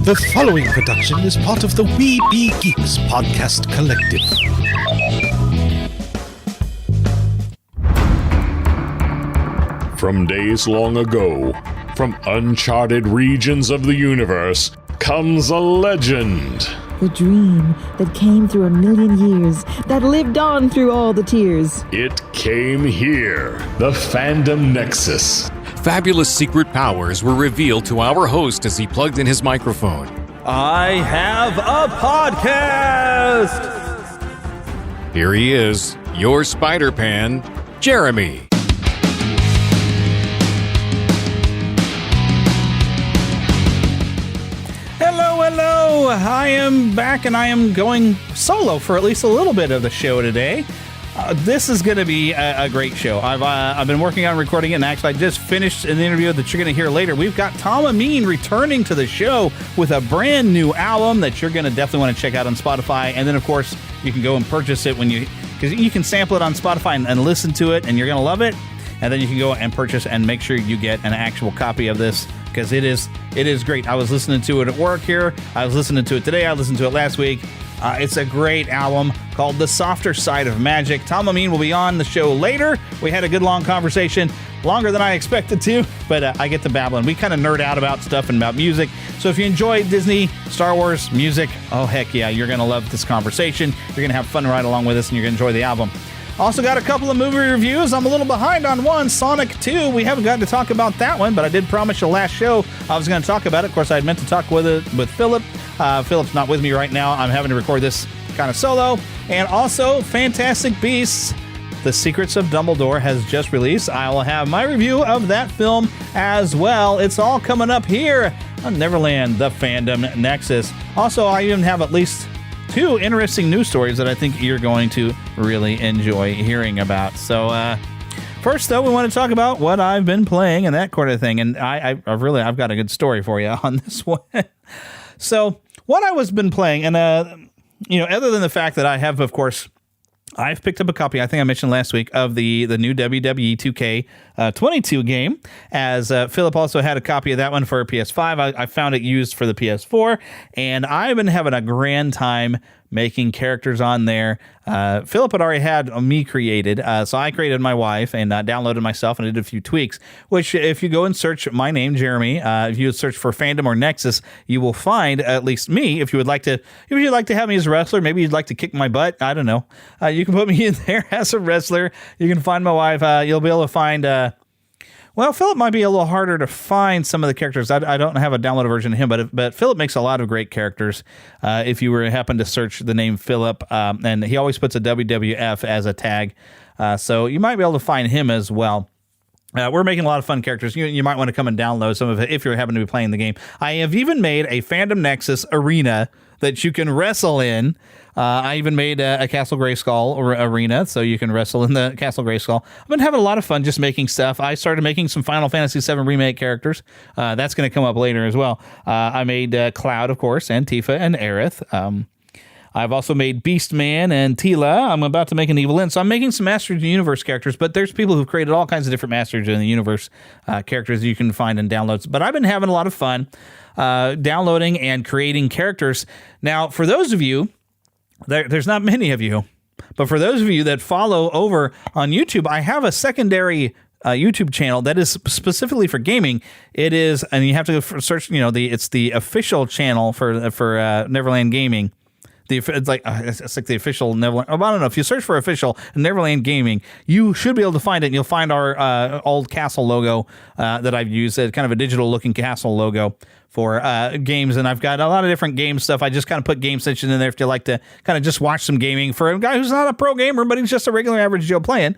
The following production is part of the We Be Geeks podcast collective. From days long ago, from uncharted regions of the universe, comes a legend. The dream that came through a million years, that lived on through all the tears. It came here, the Fandom Nexus. Fabulous secret powers were revealed to our host as he plugged in his microphone. I have a podcast! Here he is, your Spider-Pan, Jeremy. Hello! I am back and I am going solo for at least a little bit of the show today. This is going to be a great show. I've been working on recording it, and actually I just finished an interview that you're going to hear later. We've got Tom Ameen returning to the show with a brand new album that you're going to definitely want to check out on Spotify. And then, of course, you can go and purchase it because you can sample it on Spotify and listen to it, and you're going to love it. And then you can go and purchase and make sure you get an actual copy of this, because it is great. I was listening to it at work here. I was listening to it today. I listened to it last week. It's a great album called The Softer Side of Magic. Tom Ameen will be on the show later. We had a good long conversation, longer than I expected to, but I get to babbling. We kind of nerd out about stuff and about music. So if you enjoy Disney, Star Wars, music, oh heck yeah, you're going to love this conversation. You're going to have fun right along with us, and you're going to enjoy the album. Also got a couple of movie reviews. I'm a little behind on one, Sonic 2. We haven't gotten to talk about that one, but I did promise you last show I was going to talk about it. Of course, I had meant to talk with Philip. Philip's not with me right now. I'm having to record this kind of solo. And also, Fantastic Beasts, The Secrets of Dumbledore has just released. I will have my review of that film as well. It's all coming up here on Neverland, the Fandom Nexus. Also, I even have at least 2 interesting news stories that I think you're going to really enjoy hearing about. So, first, though, we want to talk about what I've been playing and that kind of thing. And I've got a good story for you on this one. So, what I was been playing, and other than the fact that I have, of course, I've picked up a copy, I think I mentioned last week, of the new WWE 2K22 game, as Philip also had a copy of that one for a PS5. I found it used for the PS4, and I've been having a grand time making characters on there. Philip had already had me created, so I created my wife and downloaded myself and did a few tweaks, which if you go and search my name, Jeremy, if you search for Fandom or Nexus, you will find at least me. If you'd like to have me as a wrestler, maybe you'd like to kick my butt, I don't know. You can put me in there as a wrestler. You can find my wife. You'll be able to find... Well, Philip might be a little harder to find some of the characters. I don't have a downloaded version of him, but Philip makes a lot of great characters. If you happen to search the name Philip, and he always puts a WWF as a tag, so you might be able to find him as well. We're making a lot of fun characters. You might want to come and download some of it if you happen to be playing the game. I have even made a Fandom Nexus arena that you can wrestle in. I even made a Castle Grayskull arena, so you can wrestle in the Castle Grayskull. I've been having a lot of fun just making stuff. I started making some Final Fantasy VII Remake characters. That's going to come up later as well. I made Cloud, of course, and Tifa and Aerith. I've also made Beastman and Tila. I'm about to make an Evelyn. So I'm making some Masters of the Universe characters, but there's people who've created all kinds of different Masters of the Universe characters you can find in downloads. But I've been having a lot of fun downloading and creating characters. Now, for those of you, there's not many of you, but for those of you that follow over on YouTube, I have a secondary YouTube channel that is specifically for gaming. It is, and you have to go search, it's the official channel for Neverland Gaming. It's like the official Neverland. I don't know. If you search for official Neverland Gaming, you should be able to find it. And you'll find our old castle logo that I've used, kind of a digital looking castle logo for games. And I've got a lot of different game stuff. I just kind of put game section in there if you like to kind of just watch some gaming for a guy who's not a pro gamer, but he's just a regular average Joe playing.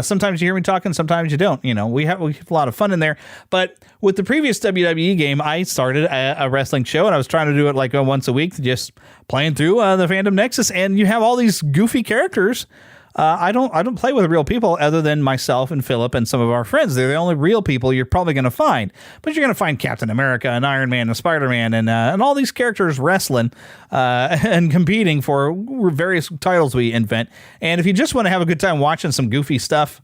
Sometimes you hear me talking, sometimes you don't. We have a lot of fun in there. But with the previous WWE game, I started a wrestling show, and I was trying to do it like once a week, just playing through the Fandom Nexus. And you have all these goofy characters. I don't play with real people other than myself and Philip and some of our friends. They're the only real people you're probably going to find. But you're going to find Captain America and Iron Man and Spider-Man and all these characters wrestling and competing for various titles we invent. And if you just want to have a good time watching some goofy stuff,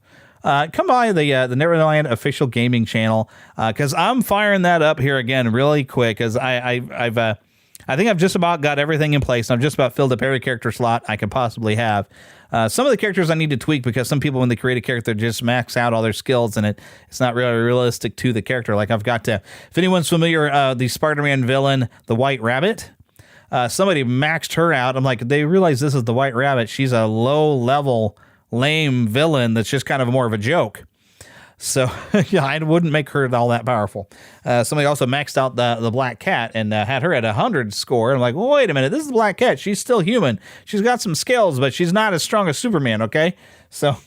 come by the Neverland official gaming channel, because I'm firing that up here again really quick, because I think I've just about got everything in place. I've just about filled up every character slot I could possibly have. Some of the characters I need to tweak, because some people, when they create a character, just max out all their skills, and it's not really realistic to the character. Like, I've got to, if anyone's familiar, the Spider-Man villain, the White Rabbit, somebody maxed her out. I'm like, they realize this is the White Rabbit. She's a low-level, lame villain that's just kind of more of a joke. So, yeah, I wouldn't make her all that powerful. Somebody also maxed out the Black Cat and had her at 100 score. I'm like, well, wait a minute. This is the Black Cat. She's still human. She's got some skills, but she's not as strong as Superman, okay? So,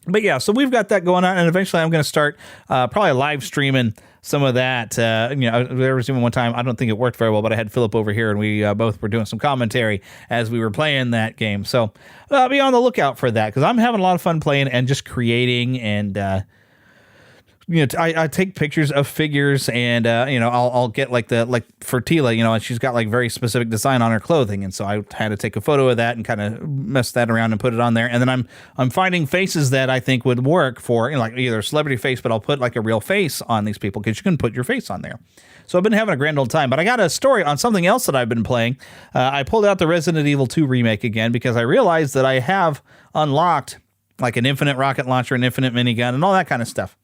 but yeah, so we've got that going on, and eventually I'm going to start probably live streaming some of that. There was even one time, I don't think it worked very well, but I had Philip over here, and we both were doing some commentary as we were playing that game. So be on the lookout for that, because I'm having a lot of fun playing and just creating, and I take pictures of figures, and I'll get like for Tila, and she's got like very specific design on her clothing, and so I had to take a photo of that and kind of mess that around and put it on there. And then I'm finding faces that I think would work for like either a celebrity face, but I'll put like a real face on these people, because you can put your face on there. So I've been having a grand old time. But I got a story on something else that I've been playing. I pulled out the Resident Evil 2 remake again, because I realized that I have unlocked like an infinite rocket launcher, an infinite minigun, and all that kind of stuff.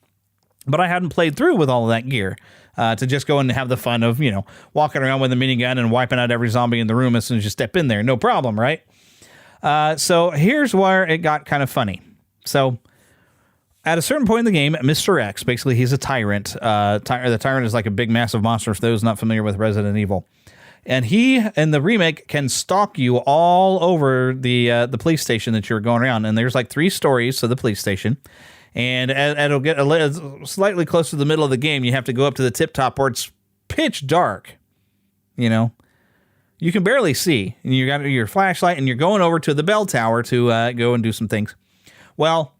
But I hadn't played through with all of that gear to just go and have the fun of, walking around with a minigun and wiping out every zombie in the room as soon as you step in there. No problem, right? So here's where it got kind of funny. So at a certain point in the game, Mr. X, basically he's a tyrant. The tyrant is like a big, massive monster for those not familiar with Resident Evil. And he, in the remake, can stalk you all over the police station that you're going around. And there's like 3 stories to the police station. And it'll get slightly close to the middle of the game. You have to go up to the tip top where it's pitch dark. You can barely see. And you got your flashlight, and you're going over to the bell tower to go and do some things. Well,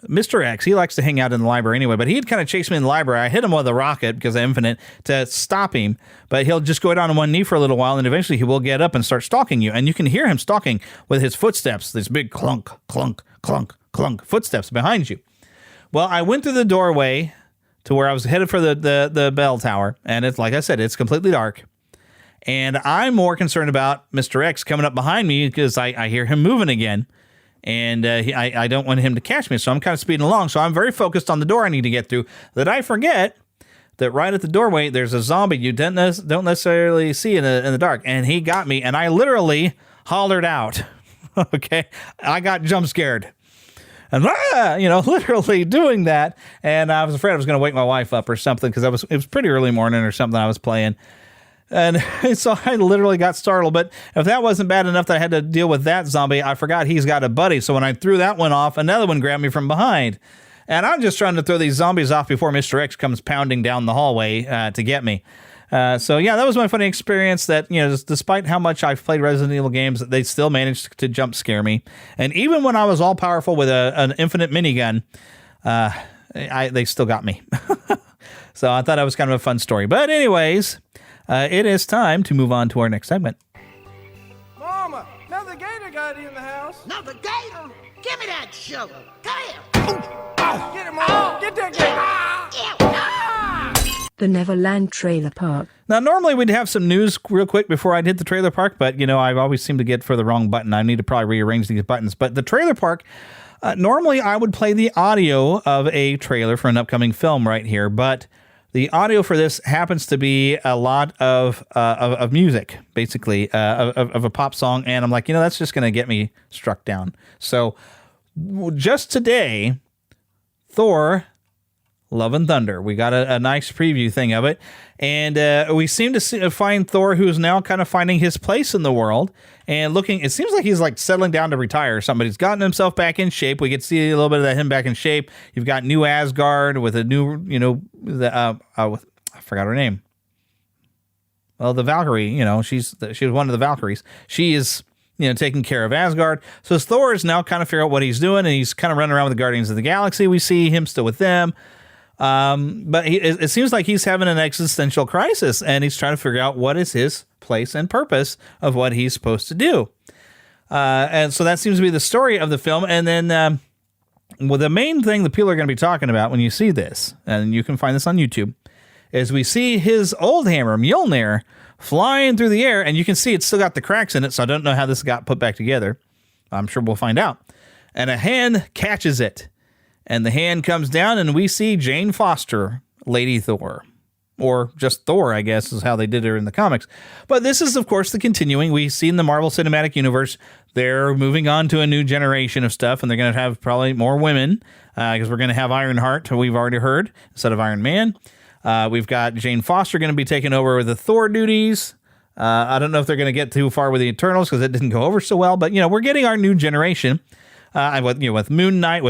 Mr. X, he likes to hang out in the library anyway, but he'd kind of chase me in the library. I hit him with a rocket because I'm infinite to stop him, but he'll just go down on one knee for a little while, and eventually he will get up and start stalking you. And you can hear him stalking with his footsteps, this big clunk, clunk, clunk, clunk footsteps behind you. Well, I went through the doorway to where I was headed for the bell tower, and it's like I said, it's completely dark. And I'm more concerned about Mr. X coming up behind me, because I hear him moving again. And I don't want him to catch me, so I'm kind of speeding along. So I'm very focused on the door I need to get through, that I forget that right at the doorway there's a zombie you don't necessarily see in the dark. And he got me, and I literally hollered out. Okay, I got jump scared, and literally doing that. And I was afraid I was going to wake my wife up or something, because it was pretty early morning or something I was playing. And so I literally got startled. But if that wasn't bad enough that I had to deal with that zombie, I forgot he's got a buddy. So when I threw that one off, another one grabbed me from behind. And I'm just trying to throw these zombies off before Mr. X comes pounding down the hallway to get me. So yeah, that was my funny experience. That despite how much I've played Resident Evil games, they still managed to jump scare me. And even when I was all powerful with an infinite minigun, they still got me. So I thought that was kind of a fun story. But anyways, it is time to move on to our next segment. Mama, another gator got in the house. Another gator? Give me that sugar. Come here. Get him, Mama. Get that gator. The Neverland Trailer Park. Now, normally we'd have some news real quick before I'd hit the trailer park, but, I always seem to get for the wrong button. I need to probably rearrange these buttons. But the trailer park, normally I would play the audio of a trailer for an upcoming film right here, but the audio for this happens to be a lot of music, basically, of a pop song, and I'm like, that's just going to get me struck down. So just today, Thor Love and Thunder. We got a nice preview thing of it, and we seem to find Thor, who's now kind of finding his place in the world, and it seems like he's like settling down to retire or something. He's gotten himself back in shape. We get to see a little bit of that, him back in shape. You've got New Asgard with a new, I forgot her name. Well, the Valkyrie, she was one of the Valkyries. She is, taking care of Asgard. So Thor is now kind of figure out what he's doing, and he's kind of running around with the Guardians of the Galaxy. We see him still with them. But it seems like he's having an existential crisis, and he's trying to figure out what is his place and purpose of what he's supposed to do. And so that seems to be the story of the film. And then Well, the main thing that people are going to be talking about when you see this, and you can find this on YouTube, is we see his old hammer, Mjolnir, flying through the air, and you can see it's still got the cracks in it, so I don't know how this got put back together. I'm sure we'll find out. And a hand catches it, and the hand comes down, and we see Jane Foster, Lady Thor. Or just Thor, I guess, is how they did her in the comics. But this is, of course, the continuing. We see in the Marvel Cinematic Universe, they're moving on to a new generation of stuff, and they're going to have probably more women, because we're going to have Ironheart, who we've already heard, instead of Iron Man. We've got Jane Foster going to be taking over the Thor duties. I don't know if they're going to get too far with the Eternals, because it didn't go over so well. But, we're getting our new generation. With Moon Knight,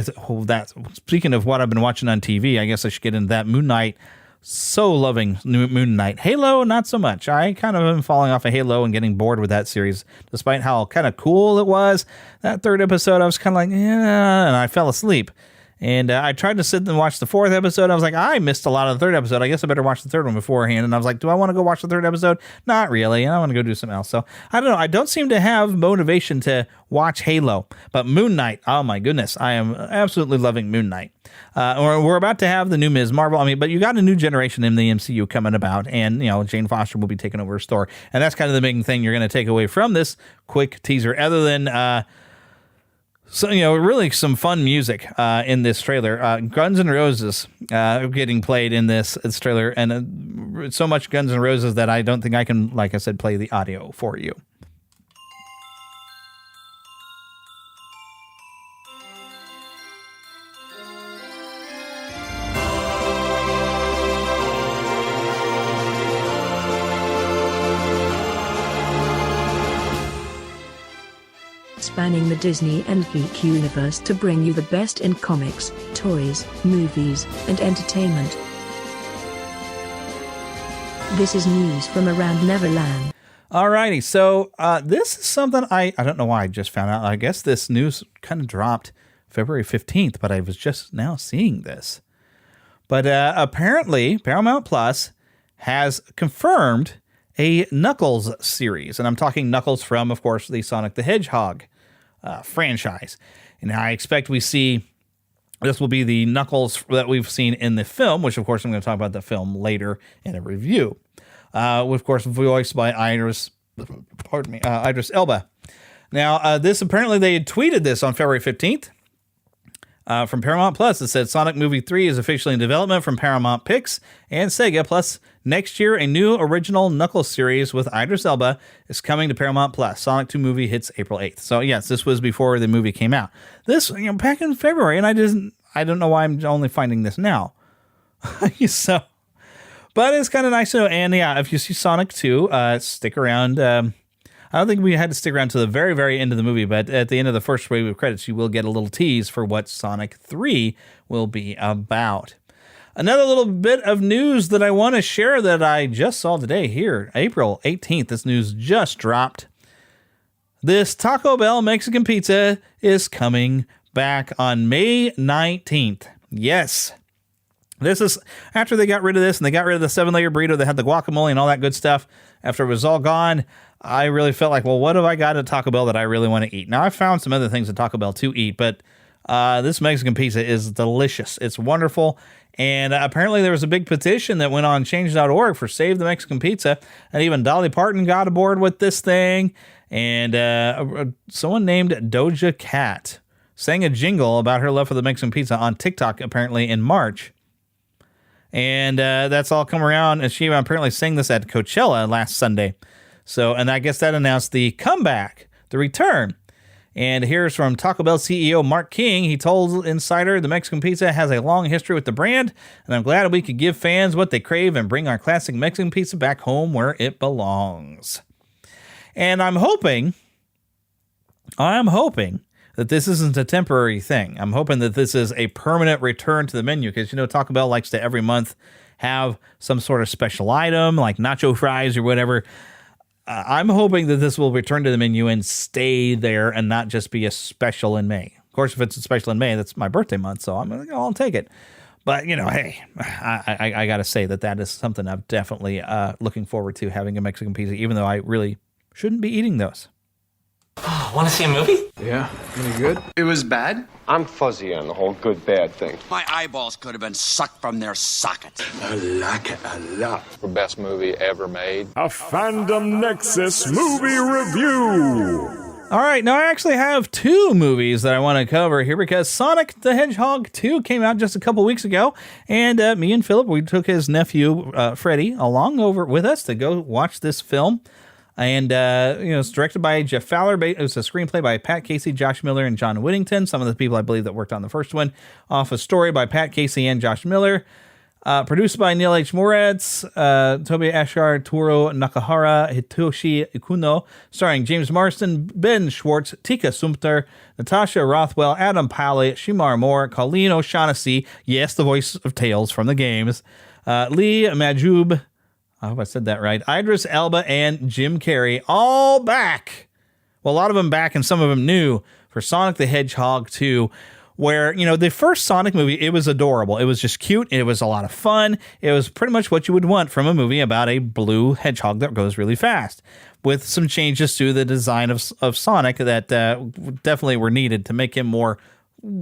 speaking of what I've been watching on TV, I guess I should get into that. Moon Knight. So loving Moon Knight. Halo, not so much. I kind of am falling off of Halo and getting bored with that series, despite how kind of cool it was. That third episode, I was kind of like, yeah, and I fell asleep. And I tried to sit and watch the fourth episode. I was like, I missed a lot of the third episode. I guess I better watch the third one beforehand. And I was like, do I want to go watch the third episode? Not really. I want to go do something else. So I don't know. I don't seem to have motivation to watch Halo. But Moon Knight, oh my goodness. I am absolutely loving Moon Knight. We're about to have the new Ms. Marvel. But you got a new generation in the MCU coming about. And, Jane Foster will be taking over as Thor. And that's kind of the big thing you're going to take away from this quick teaser, other than... So, really some fun music in this trailer. Guns N' Roses getting played in this trailer, and so much Guns N' Roses that I don't think I can, like I said, play the audio for you. Spanning the Disney and geek universe to bring you the best in comics, toys, movies, and entertainment. This is news from around Neverland. Alrighty, so this is something I don't know why I just found out. I guess this news kind of dropped February 15th, but I was just now seeing this. But apparently, Paramount Plus has confirmed a Knuckles series. And I'm talking Knuckles from, of course, the Sonic the Hedgehog franchise. And I expect we see this will be the Knuckles that we've seen in the film, which of course I'm going to talk about the film later in a review. Of course, voiced by Idris Elba. Now, this apparently they had tweeted this on February 15th from Paramount Plus. It said Sonic Movie 3 is officially in development from Paramount Pix and Sega. Plus, next year, a new original Knuckles series with Idris Elba is coming to Paramount Plus. Sonic 2 movie hits April 8th. So, yes, this was before the movie came out. This, back in February, and I don't know why I'm only finding this now. So, but it's kind of nice to know. And yeah, if you see Sonic 2, stick around. I don't think we had to stick around to the very, very end of the movie, but at the end of the first wave of credits, you will get a little tease for what Sonic 3 will be about. Another little bit of news that I want to share that I just saw today here, April 18th. This news just dropped. This Taco Bell Mexican pizza is coming back on May 19th. Yes. This is after they got rid of this and they got rid of the 7-layer burrito that had the guacamole and all that good stuff. After it was all gone, I really felt like, well, what have I got at Taco Bell that I really want to eat? Now, I found some other things at Taco Bell to eat, but this Mexican pizza is delicious. It's wonderful. And apparently there was a big petition that went on change.org for Save the Mexican Pizza. And even Dolly Parton got aboard with this thing. And someone named Doja Cat sang a jingle about her love for the Mexican pizza on TikTok, apparently in March. And that's all come around. And she apparently sang this at Coachella last Sunday. So, and I guess that announced the comeback, the return. And here's from Taco Bell CEO Mark King. He told Insider the Mexican pizza has a long history with the brand, and I'm glad we could give fans what they crave and bring our classic Mexican pizza back home where it belongs. And I'm hoping that this isn't a temporary thing. I'm hoping that this is a permanent return to the menu because, Taco Bell likes to every month have some sort of special item like nacho fries or whatever. I'm hoping that this will return to the menu and stay there and not just be a special in May. Of course, if it's a special in May, that's my birthday month, so I'll take it. But, hey, I got to say that is something I'm definitely looking forward to, having a Mexican pizza, even though I really shouldn't be eating those. Want to see a movie? Yeah, any good? It was bad? I'm fuzzy on the whole good-bad thing. My eyeballs could have been sucked from their sockets. I like it a lot. The best movie ever made. A Fandom Nexus movie review. All right, now I actually have two movies that I want to cover here because Sonic the Hedgehog 2 came out just a couple weeks ago, and me and Philip, we took his nephew, Freddie, along over with us to go watch this film. And, it's directed by Jeff Fowler. It was a screenplay by Pat Casey, Josh Miller, and John Whittington, some of the people I believe that worked on the first one, off a story by Pat Casey and Josh Miller. Produced by Neil H. Moritz, Tobi Ashar, Toru Nakahara, Hitoshi Ikuno, starring James Marsden, Ben Schwartz, Tika Sumpter, Natasha Rothwell, Adam Pally, Shimar Moore, Colleen O'Shaughnessy, yes, the voice of Tails from the games, Lee Majub, I hope I said that right, Idris Elba, and Jim Carrey, all back. Well, a lot of them back and some of them new for Sonic the Hedgehog 2. Where, the first Sonic movie, it was adorable. It was just cute. It was a lot of fun. It was pretty much what you would want from a movie about a blue hedgehog that goes really fast, with some changes to the design of Sonic that definitely were needed to make him more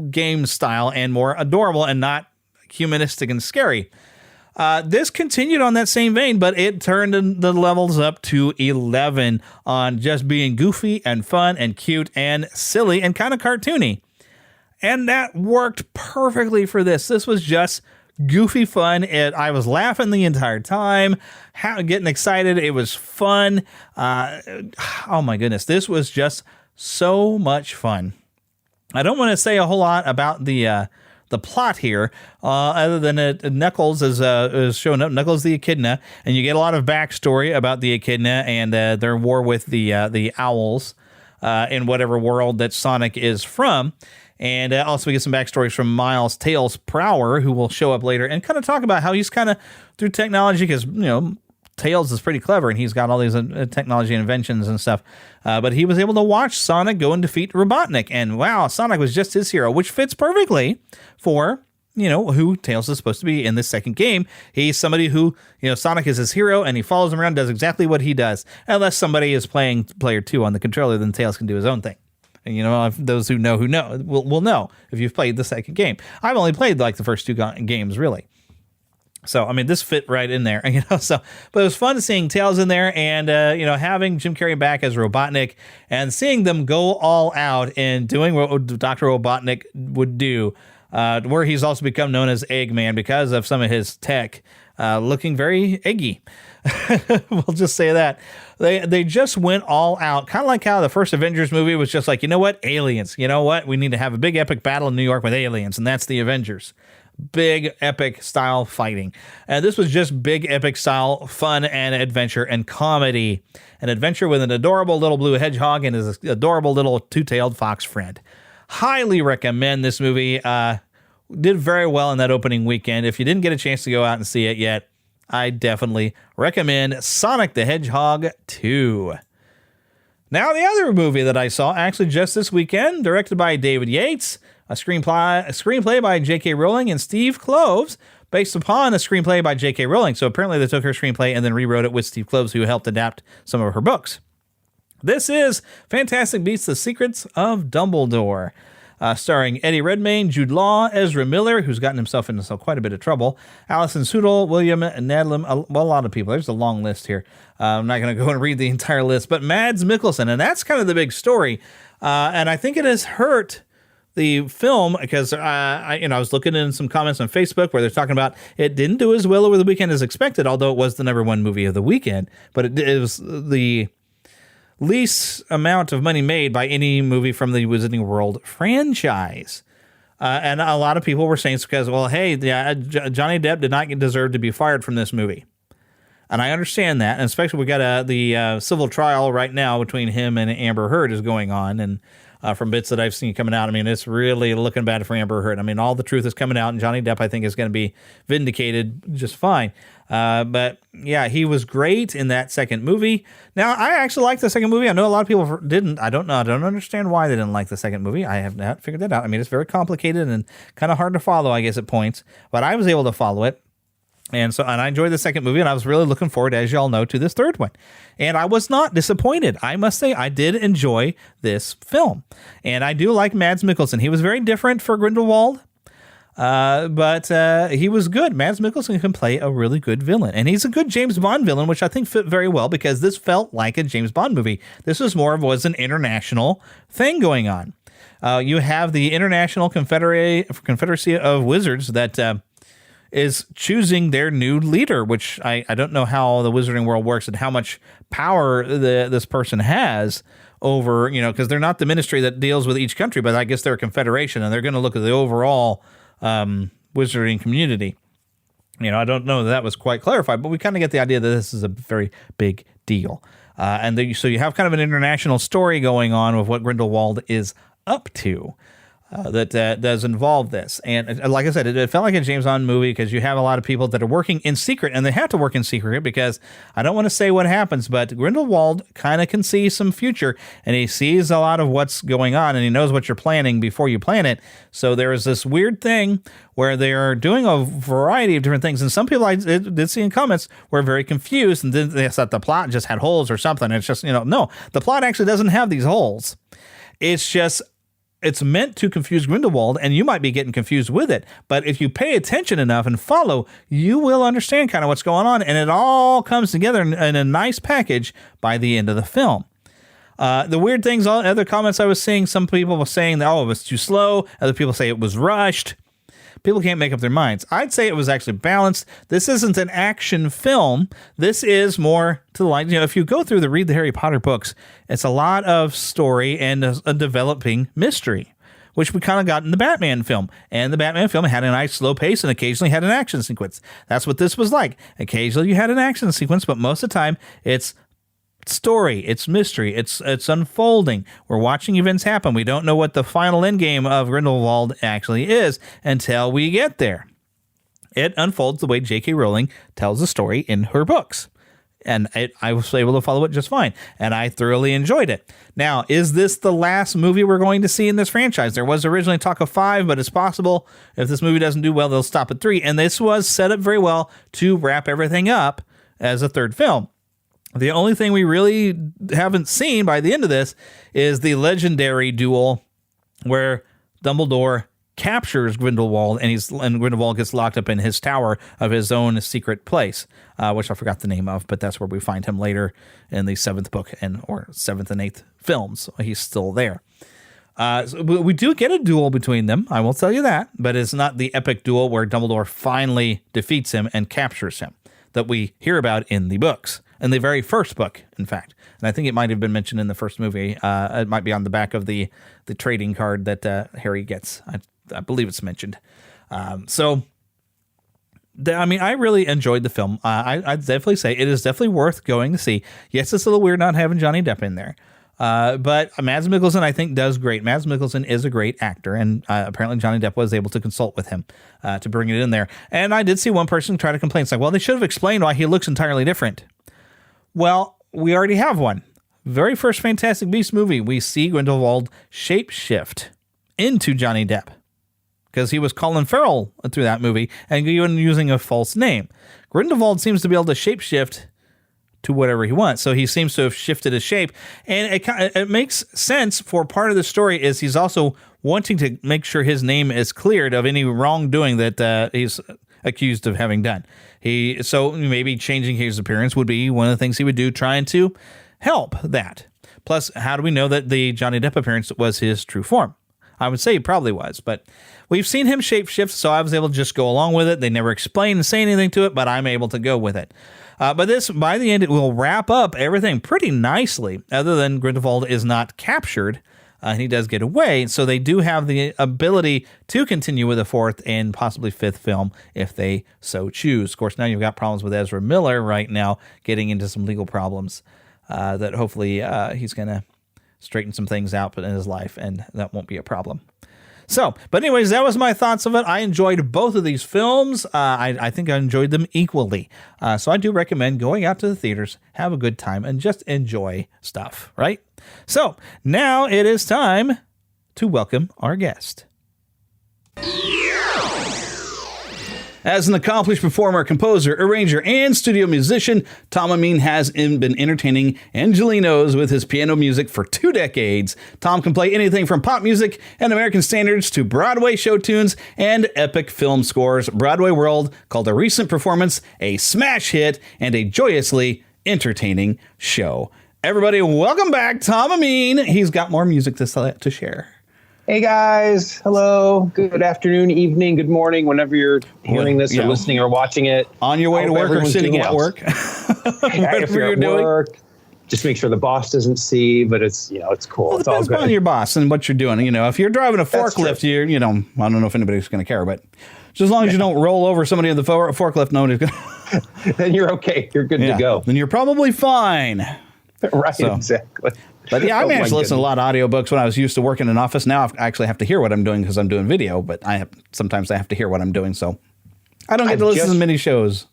game style and more adorable and not humanistic and scary. This continued on that same vein, but it turned the levels up to 11 on just being goofy and fun and cute and silly and kind of cartoony. And that worked perfectly for this. This was just goofy fun. I was laughing the entire time, getting excited. It was fun. Oh my goodness. This was just so much fun. I don't want to say a whole lot about the plot here, other than Knuckles is showing up, Knuckles the Echidna, and you get a lot of backstory about the Echidna and their war with the owls in whatever world that Sonic is from. And also we get some backstories from Miles Tails Prower, who will show up later and kind of talk about how he's kind of through technology, because, Tails is pretty clever and he's got all these technology inventions and stuff. But he was able to watch Sonic go and defeat Robotnik. And wow, Sonic was just his hero, which fits perfectly for, who Tails is supposed to be in this second game. He's somebody who, Sonic is his hero and he follows him around, does exactly what he does. Unless somebody is playing player 2 on the controller, then Tails can do his own thing. And, if those who know will know if you've played the second game. I've only played like the first two games, really. So, this fit right in there, but it was fun seeing Tails in there and, having Jim Carrey back as Robotnik and seeing them go all out and doing what Dr. Robotnik would do, where he's also become known as Eggman because of some of his tech, looking very eggy. We'll just say that. They just went all out, kind of like how the first Avengers movie was just like, aliens. We need to have a big epic battle in New York with aliens, and that's the Avengers. Big epic style fighting. And this was just big epic style fun and adventure and comedy. An adventure with an adorable little blue hedgehog and his adorable little two-tailed fox friend. Highly recommend this movie. Did very well in that opening weekend. If you didn't get a chance to go out and see it yet, I definitely recommend Sonic the Hedgehog 2. Now, the other movie that I saw actually just this weekend, directed by David Yates, a screenplay by J.K. Rowling and Steve Kloves, based upon a screenplay by J.K. Rowling. So apparently they took her screenplay and then rewrote it with Steve Kloves, who helped adapt some of her books. This is Fantastic Beasts: The Secrets of Dumbledore. Starring Eddie Redmayne, Jude Law, Ezra Miller, who's gotten himself into quite a bit of trouble, Alison Sudol, William Nadlam, a lot of people. There's a long list here. I'm not going to go and read the entire list, but Mads Mikkelsen, and that's kind of the big story. And I think it has hurt the film because I was looking in some comments on Facebook where they're talking about it didn't do as well over the weekend as expected, although it was the #1 movie of the weekend, but it was the least amount of money made by any movie from the Wizarding World franchise. And a lot of people were saying it's because, Johnny Depp did not deserve to be fired from this movie. And I understand that. And especially we got the civil trial right now between him and Amber Heard is going on. And from bits that I've seen coming out, it's really looking bad for Amber Heard. All the truth is coming out, and Johnny Depp, I think, is going to be vindicated just fine. But yeah, he was great in that second movie. Now, I actually liked the second movie. I know a lot of people didn't. I don't know. I don't understand why they didn't like the second movie. I have not figured that out. It's very complicated and kind of hard to follow, I guess, at points. But I was able to follow it. And I enjoyed the second movie, and I was really looking forward, as y'all know, to this third one. And I was not disappointed. I must say, I did enjoy this film. And I do like Mads Mikkelsen. He was very different for Grindelwald, but he was good. Mads Mikkelsen can play a really good villain. And he's a good James Bond villain, which I think fit very well because this felt like a James Bond movie. This was an international thing going on. You have the International Confederacy of Wizards that is choosing their new leader, which I don't know how the wizarding world works and how much power this person has over, because they're not the ministry that deals with each country, but I guess they're a confederation and they're going to look at the overall wizarding community. I don't know that was quite clarified, but we kind of get the idea that this is a very big deal. So you have kind of an international story going on with what Grindelwald is up to. That does involve this. And like I said, it felt like a James Bond movie because you have a lot of people that are working in secret, and they have to work in secret because I don't want to say what happens, but Grindelwald kind of can see some future, and he sees a lot of what's going on, and he knows what you're planning before you plan it. So there is this weird thing where they're doing a variety of different things, and some people I did see in comments were very confused, and they thought the plot just had holes or something. It's just, no, the plot actually doesn't have these holes. It's meant to confuse Grindelwald, and you might be getting confused with it. But if you pay attention enough and follow, you will understand kind of what's going on, and it all comes together in a nice package by the end of the film. The weird things, all other comments I was seeing, some people were saying that, it was too slow. Other people say it was rushed. People can't make up their minds. I'd say it was actually balanced. This isn't an action film. This is more to the line. If you go through read the Harry Potter books, it's a lot of story and a developing mystery, which we kind of got in the Batman film. And the Batman film had a nice slow pace and occasionally had an action sequence. That's what this was like. Occasionally you had an action sequence, but most of the time it's story, it's mystery, it's unfolding. We're watching events happen. We don't know what the final end game of Grindelwald actually is until we get there. It unfolds the way J.K. Rowling tells the story in her books. And I was able to follow it just fine. And I thoroughly enjoyed it. Now, is this the last movie we're going to see in this franchise? There was originally talk of 5, but it's possible if this movie doesn't do well, they'll stop at 3. And this was set up very well to wrap everything up as a third film. The only thing we really haven't seen by the end of this is the legendary duel where Dumbledore captures Grindelwald and Grindelwald gets locked up in his tower of his own secret place, which I forgot the name of, but that's where we find him later in the 7th book or 7th and 8th films. He's still there. So we do get a duel between them, I will tell you that, but it's not the epic duel where Dumbledore finally defeats him and captures him that we hear about in the books. In the very first book, in fact. And I think it might have been mentioned in the first movie. It might be on the back of the trading card that Harry gets. I believe it's mentioned. I really enjoyed the film. I'd definitely say it is definitely worth going to see. Yes, it's a little weird not having Johnny Depp in there. But Mads Mikkelsen, I think, does great. Mads Mikkelsen is a great actor, and apparently Johnny Depp was able to consult with him to bring it in there. And I did see one person try to complain. It's like, well, they should have explained why he looks entirely different. Well, we already have one. Very first Fantastic Beasts movie, we see Grindelwald shapeshift into Johnny Depp because he was Colin Farrell through that movie and even using a false name. Grindelwald seems to be able to shapeshift to whatever he wants, so he seems to have shifted his shape, and it makes sense for part of the story is he's also wanting to make sure his name is cleared of any wrongdoing that he's accused of having done. So maybe changing his appearance would be one of the things he would do, trying to help that. Plus, how do we know that the Johnny Depp appearance was his true form? I would say he probably was, but we've seen him shapeshift, so I was able to just go along with it. They never explain and say anything to it, but I'm able to go with it. But this, by the end, it will wrap up everything pretty nicely, other than Grindelwald is not captured. And he does get away, so they do have the ability to continue with a 4th and possibly 5th film if they so choose. Of course, now you've got problems with Ezra Miller right now, getting into some legal problems that hopefully he's going to straighten some things out in his life, and that won't be a problem. So, but anyways, that was my thoughts of it. I enjoyed both of these films. I think I enjoyed them equally. So I do recommend going out to the theaters, have a good time, and just enjoy stuff, right? So now it is time to welcome our guest. As an accomplished performer, composer, arranger, and studio musician, Tom Ameen has been entertaining Angelinos with his piano music for 2 decades. Tom can play anything from pop music and American standards to Broadway show tunes and epic film scores. Broadway World called a recent performance a smash hit and a joyously entertaining show. Everybody, welcome back, Tom Ameen. He's got more music to share. Hey guys, hello, good afternoon, evening, good morning, whenever you're hearing this or listening or watching it. On your way to work or sitting at work. If you're at work, just make sure the boss doesn't see, but it's cool. Well, it it's all depends good. on your boss and what you're doing. If you're driving a forklift, I don't know if anybody's going to care, but just as long as you don't roll over somebody in the forklift, nobody's going to. Then you're okay. You're good to go. Then you're probably fine. Right, exactly. But yeah, I managed to listen to a lot of audiobooks when I was used to working in an office. Now I actually have to hear what I'm doing because I'm doing video, but sometimes I have to hear what I'm doing. So I don't get to listen to many shows.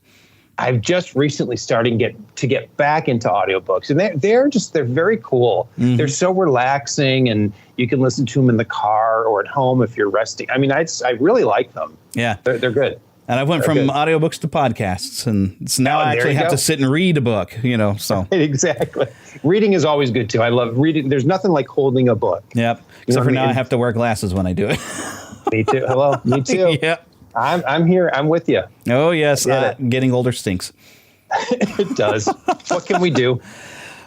I've just recently started to get back into audiobooks, and they're very cool. Mm-hmm. They're so relaxing, and you can listen to them in the car or at home if you're resting. I mean, I really like them. Yeah. They're good. And I went from audiobooks to podcasts, and so now I actually have to sit and read a book, so. Exactly. Reading is always good, too. I love reading. There's nothing like holding a book. Yep. Except for now I have to wear glasses when I do it. Me too. Hello. Me too. Yep. I'm here. I'm with you. Oh, yes. Getting older stinks. It does. What can we do?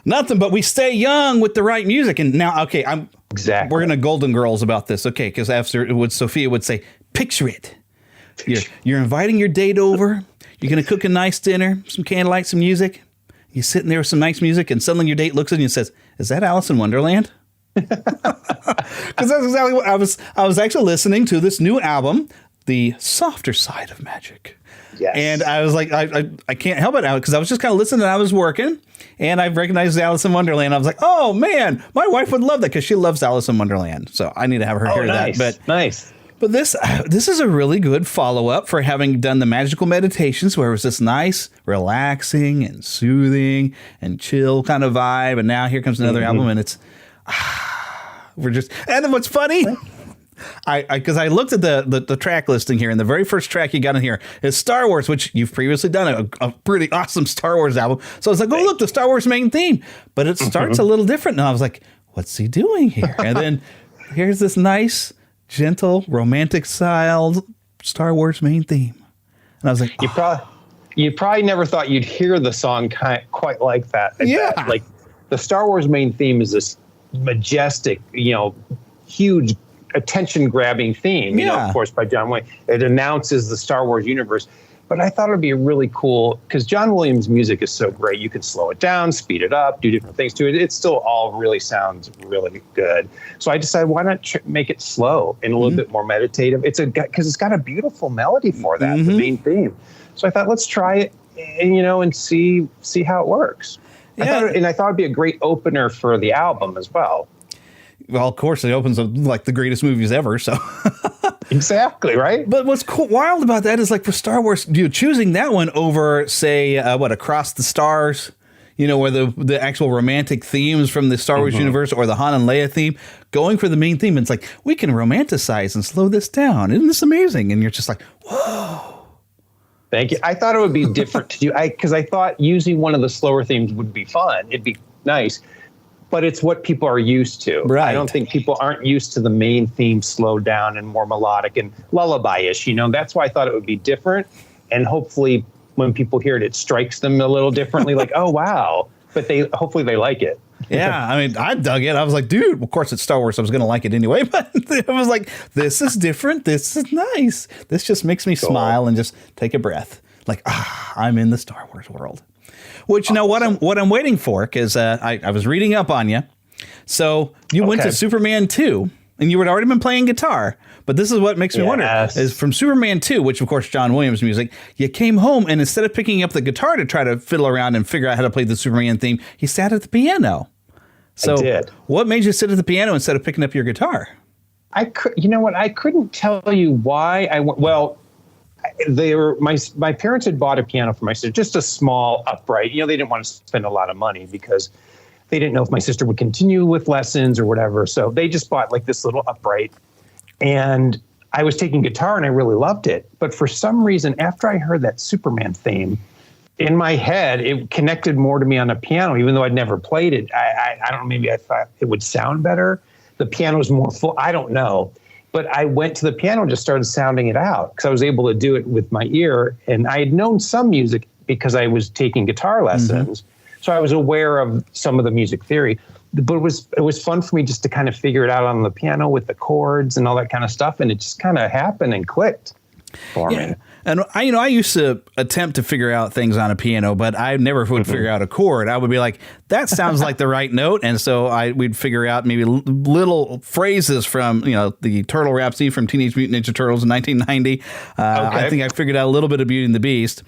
Nothing, but we stay young with the right music. And now, okay, Exactly. We're going to Golden Girls about this, okay? Because after Sophia would say, picture it. You're inviting your date over. You're going to cook a nice dinner, some candlelight, some music. You're sitting there with some nice music, and suddenly your date looks at you and says, "Is that Alice in Wonderland?" Because that's exactly what I was actually listening to this new album, The Softer Side of Magic. Yes. And I was like, I can't help it because I was just kind of listening and I was working, and I recognized Alice in Wonderland. I was like, oh man, my wife would love that because she loves Alice in Wonderland. So I need to have her hear nice. that. But nice. But this is a really good follow-up for having done the magical meditations where it was this nice, relaxing and soothing and chill kind of vibe. And now here comes another album, and it's and what's funny, because I looked at the track listing here, and the very first track you got in here is Star Wars, which you've previously done a pretty awesome Star Wars album. So I was like, oh, look, the Star Wars main theme. But it starts a little different. And I was like, what's he doing here? And then here's this nice, gentle, romantic style Star Wars main theme. And I was like, you probably never thought you'd hear the song quite like that. Yeah. Like the Star Wars main theme is this majestic, huge attention grabbing theme, of course, by John Williams. It announces the Star Wars universe. But I thought it'd be really cool because John Williams' music is so great. You can slow it down, speed it up, do different things to it. It still all really sounds really good. So I decided, why not make it slow and a little bit more meditative? Because it's got a beautiful melody for that, the main theme. So I thought, let's try it, and see how it works. Yeah. I thought it'd be a great opener for the album as well. Well, of course, it opens up like the greatest movies ever. So exactly right. But what's wild about that is like for Star Wars, choosing that one over, say, Across the Stars, where the actual romantic themes from the Star Wars universe or the Han and Leia theme, going for the main theme. It's like we can romanticize and slow this down. Isn't this amazing? And you're just like, whoa. Thank you. I thought it would be different to do because I thought using one of the slower themes would be fun. It'd be nice. But it's what people are used to. Right. I don't think people aren't used to the main theme slowed down and more melodic and lullaby-ish. That's why I thought it would be different. And hopefully when people hear it, it strikes them a little differently, like, oh, wow. But hopefully they like it. Yeah, I mean, I dug it. I was like, dude, of course it's Star Wars. I was going to like it anyway. But I was like, this is different. This is nice. This just makes me smile and just take a breath. Like, I'm in the Star Wars world. Which now what I'm waiting for, because I was reading up on you. So you went to Superman 2, and you had already been playing guitar. But this is what makes me wonder, is from Superman 2, which of course John Williams music, you came home and instead of picking up the guitar to try to fiddle around and figure out how to play the Superman theme, you sat at the piano. So I did. What made you sit at the piano instead of picking up your guitar? I couldn't tell you why I went. Well, my parents had bought a piano for my sister, just a small upright. They didn't want to spend a lot of money because they didn't know if my sister would continue with lessons or whatever. So they just bought like this little upright. And I was taking guitar and I really loved it. But for some reason, after I heard that Superman theme, in my head, it connected more to me on the piano, even though I'd never played it. I don't know, maybe I thought it would sound better. The piano was more full. I don't know. But I went to the piano and just started sounding it out because I was able to do it with my ear. And I had known some music because I was taking guitar lessons. Mm-hmm. So I was aware of some of the music theory. But it was fun for me just to kind of figure it out on the piano with the chords and all that kind of stuff. And it just kind of happened and clicked for me. And I used to attempt to figure out things on a piano, but I never would figure out a chord. I would be like, that sounds like the right note. And so we'd figure out maybe little phrases from, the Turtle Rhapsody from Teenage Mutant Ninja Turtles in 1990. I think I figured out a little bit of Beauty and the Beast.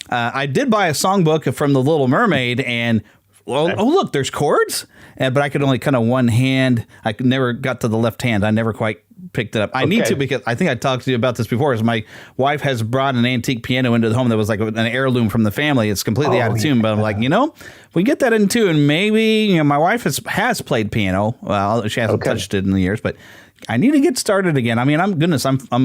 I did buy a songbook from The Little Mermaid, and look, there's chords. But I could only kind of one hand. I never got to the left hand. I never quite picked it up. I need to, because I think I talked to you about this before. Is my wife has brought an antique piano into the home that was like an heirloom from the family. It's completely out of tune, but I'm like, if we get that in tune, maybe, my wife has played piano. Well, she hasn't touched it in the years, but I need to get started again. I mean, I'm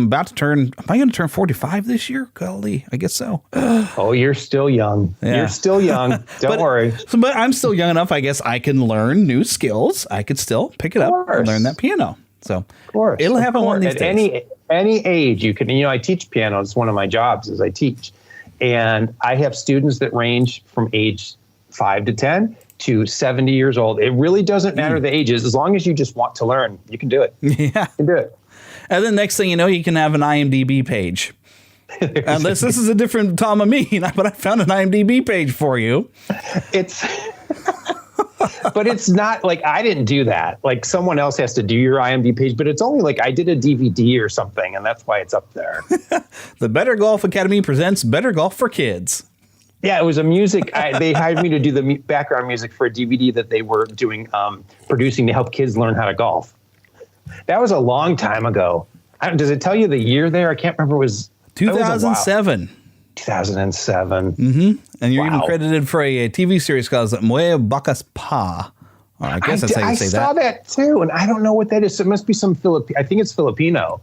about to turn. Am I going to turn 45 this year? Golly, I guess so. Oh, you're still young. Yeah. You're still young. Don't worry. But I'm still young enough. I guess I can learn new skills. I could still pick it up and learn that piano. So of course, it'll happen one of these days. At any age, you can. I teach piano. It's one of my jobs. Is I teach, and I have students that range from age 5 to 10. To 70 years old. It really doesn't matter the ages. As long as you just want to learn, you can do it. Yeah. You can do it. And then next thing you know, you can have an IMDb page. Unless this is a different Tom Ameen, but I found an IMDb page for you. But it's not like I didn't do that. Like someone else has to do your IMDb page, but it's only like I did a DVD or something, and that's why it's up there. The Better Golf Academy presents Better Golf for Kids. Yeah, it was a music. They hired me to do the background music for a DVD that they were doing, producing to help kids learn how to golf. That was a long time ago. Does it tell you the year there? I can't remember. It was 2007. 2007. Mm-hmm. And you're even credited for a TV series called Mue Bacchus Pa. I guess that's how you say that. I saw that too, and I don't know what that is. It must be some I think it's Filipino.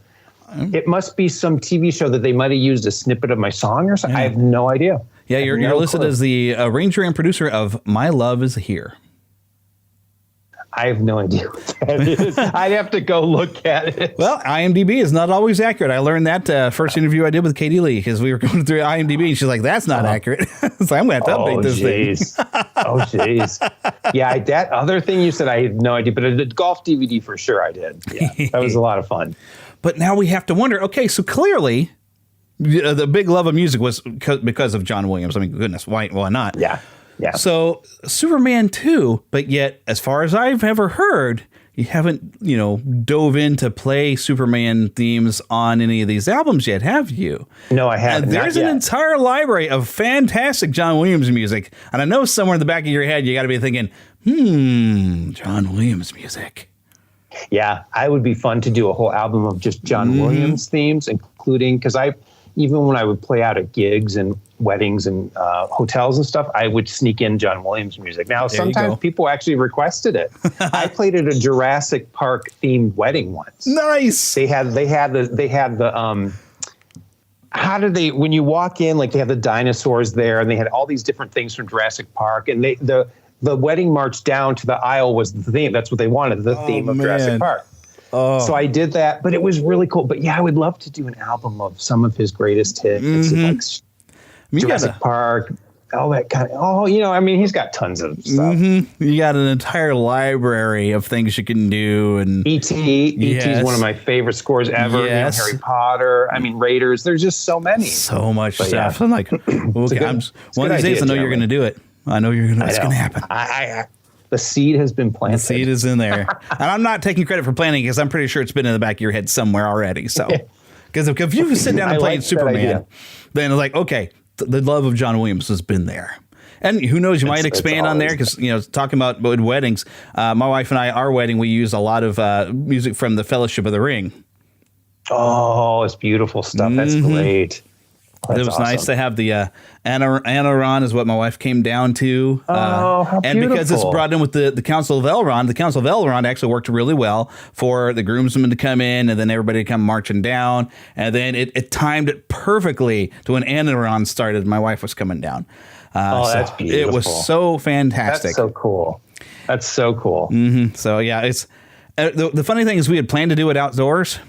It must be some TV show that they might have used a snippet of my song or something. Yeah. I have no idea. Yeah, you're listed as the arranger and producer of My Love Is Here. I have no idea what that is. I'd have to go look at it. Well, IMDb is not always accurate. I learned that first interview I did with Katie Lee because we were going through IMDb and she's like, that's not accurate. So I'm going to have to update this thing. Oh, jeez. Yeah, that other thing you said, I had no idea. But a golf DVD for sure I did. Yeah, that was a lot of fun. But now we have to wonder, okay, so clearly the big love of music was because of John Williams. I mean, goodness, why not? Yeah. Yeah. So Superman 2, but yet, as far as I've ever heard, you haven't, dove in to play Superman themes on any of these albums yet, have you? No, I haven't. There's an entire library of fantastic John Williams music. And I know somewhere in the back of your head, you got to be thinking, John Williams music. Yeah, I would be fun to do a whole album of just John Williams themes, including, because even when I would play out at gigs and weddings and hotels and stuff, I would sneak in John Williams music. Now, sometimes people actually requested it. I played at a Jurassic Park themed wedding once. Nice. They had the how did they, when you walk in, like they had the dinosaurs there and they had all these different things from Jurassic Park, and the wedding march down to the aisle was the theme. That's what they wanted, the theme of Jurassic Park. Oh. So I did that, but it was really cool. But yeah, I would love to do an album of some of his greatest hits, like Jurassic Park, all that kind of. He's got tons of stuff. You got an entire library of things you can do, and E.T. is one of my favorite scores ever. Yes. Harry Potter. Raiders. There's just so many, so much stuff. Yeah. I'm like, okay, one of these days, I know you're going to do it. I know you're going to. It's going to happen. The seed has been planted. The seed is in there. And I'm not taking credit for planting because I'm pretty sure it's been in the back of your head somewhere already. So, because if you sit down and play Superman, then it's like, okay, the love of John Williams has been there. And who knows, you might expand on there because, talking about weddings, my wife and I, our wedding, we use a lot of music from the Fellowship of the Ring. Oh, it's beautiful stuff. That's great. It was awesome. Nice to have the Anaron is what my wife came down to. How and beautiful. because it's brought in with the Council of Elrond, the Council of Elrond actually worked really well for the groomsmen to come in and then everybody to come marching down. And then it timed it perfectly to when Anaron started. My wife was coming down. That's beautiful. It was so fantastic. That's so cool. That's so cool. Mm-hmm. So, yeah, it's the funny thing is we had planned to do it outdoors,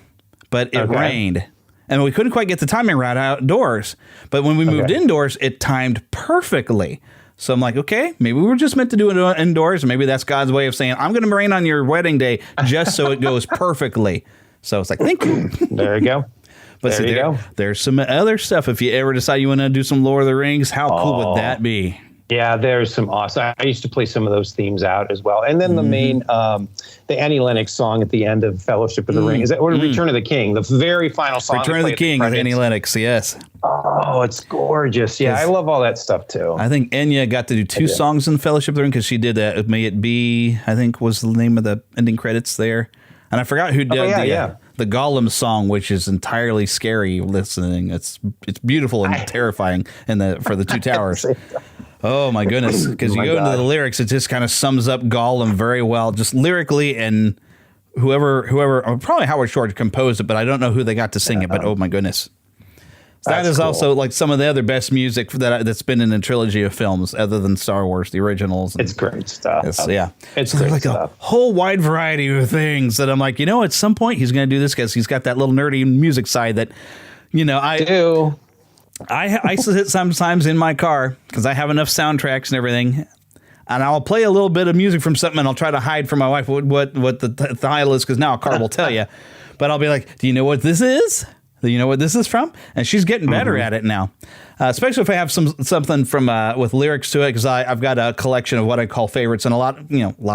but it rained. And we couldn't quite get the timing right outdoors. But when we moved indoors, it timed perfectly. So I'm like, okay, maybe we were just meant to do it indoors. Maybe that's God's way of saying, I'm going to rain on your wedding day just so it goes perfectly. So it's like, thank you. There you go. But there's some other stuff. If you ever decide you want to do some Lord of the Rings, how cool would that be? Yeah, there's some awesome. I used to play some of those themes out as well. And then the main, the Annie Lennox song at the end of Fellowship of the Ring. Is that or Return of the King? The very final song. Return of the King with Annie Lennox, yes. Oh, it's gorgeous. Yeah, I love all that stuff too. I think Enya got to do 2 songs in Fellowship of the Ring because she did that. May It Be, I think was the name of the ending credits there. And I forgot who did the Gollum song, which is entirely scary listening. It's beautiful and terrifying for the Two Towers. Oh my goodness! Because you go into the lyrics, it just kind of sums up Gollum very well, just lyrically, and whoever, probably Howard Shore composed it, but I don't know who they got to sing it. But oh my goodness, that is cool. Also like some of the other best music that's been in a trilogy of films, other than Star Wars, the originals. It's great stuff. It's great like stuff. A whole wide variety of things that I'm like, at some point he's going to do this because he's got that little nerdy music side that, I do. I sit sometimes in my car because I have enough soundtracks and everything, and I'll play a little bit of music from something, and I'll try to hide from my wife what the title is because now a car will tell you. But I'll be like, "Do you know what this is? Do you know what this is from?" And she's getting better at it now, especially if I have something from with lyrics to it because I've got a collection of what I call favorites and a lot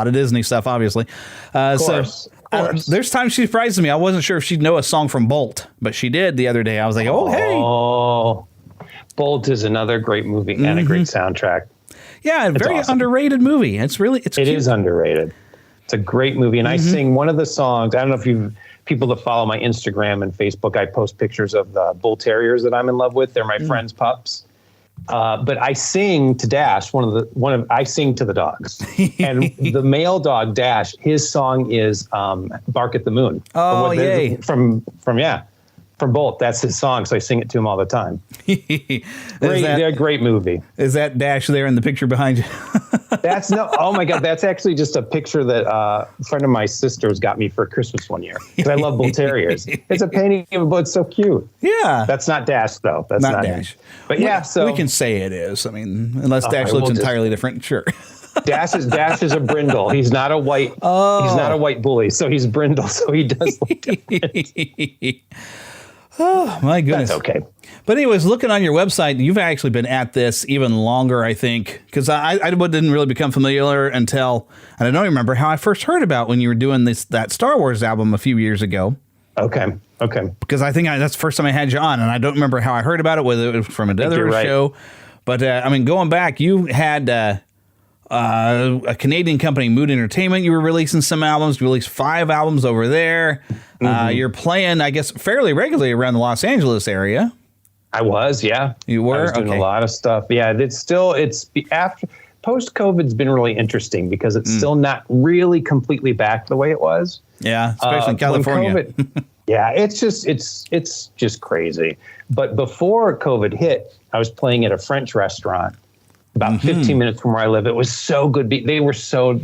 of Disney stuff, obviously. Of course. There's times she surprises me. I wasn't sure if she'd know a song from Bolt, but she did the other day. I was like, "Oh, hey." Oh, Bolt is another great movie and a great soundtrack. Yeah, very underrated movie. It is underrated. It's a great movie, and I sing one of the songs. I don't know if people that follow my Instagram and Facebook, I post pictures of the bull terriers that I'm in love with. They're my friend's pups. But I sing to Dash. I sing to the dogs, and the male dog Dash. His song is "Bark at the Moon." Oh, yay! From Bolt. That's his song, so I sing it to him all the time. They're a great movie. Is that Dash there in the picture behind you? Oh my God, that's actually just a picture that a friend of my sister's got me for Christmas one year because I love bull terriers. It's a painting of a bull. It's so cute. Yeah. That's not Dash though. That's not Dash. Him. But so we can say it is. I mean, unless Dash looks entirely different, sure. Dash is a brindle. He's not a white. He's not a white bully, so he's brindle. So he does look different. Oh, my goodness. That's okay. But anyways, looking on your website, you've actually been at this even longer, I think, because I didn't really become familiar until, and I don't remember how I first heard about when you were doing that Star Wars album a few years ago. Okay. Because I think that's the first time I had you on, and I don't remember how I heard about it, whether it was from another show. But, going back, you had a Canadian company, Mood Entertainment. You were releasing some albums. You released 5 albums over there. You're playing, I guess, fairly regularly around the Los Angeles area. I was, yeah. You were? I was doing a lot of stuff. Yeah, after post-COVID's been really interesting because it's still not really completely back the way it was. Yeah, especially in California. Yeah, it's just crazy. But before COVID hit, I was playing at a French restaurant about 15 minutes from where I live. It was so good. They were so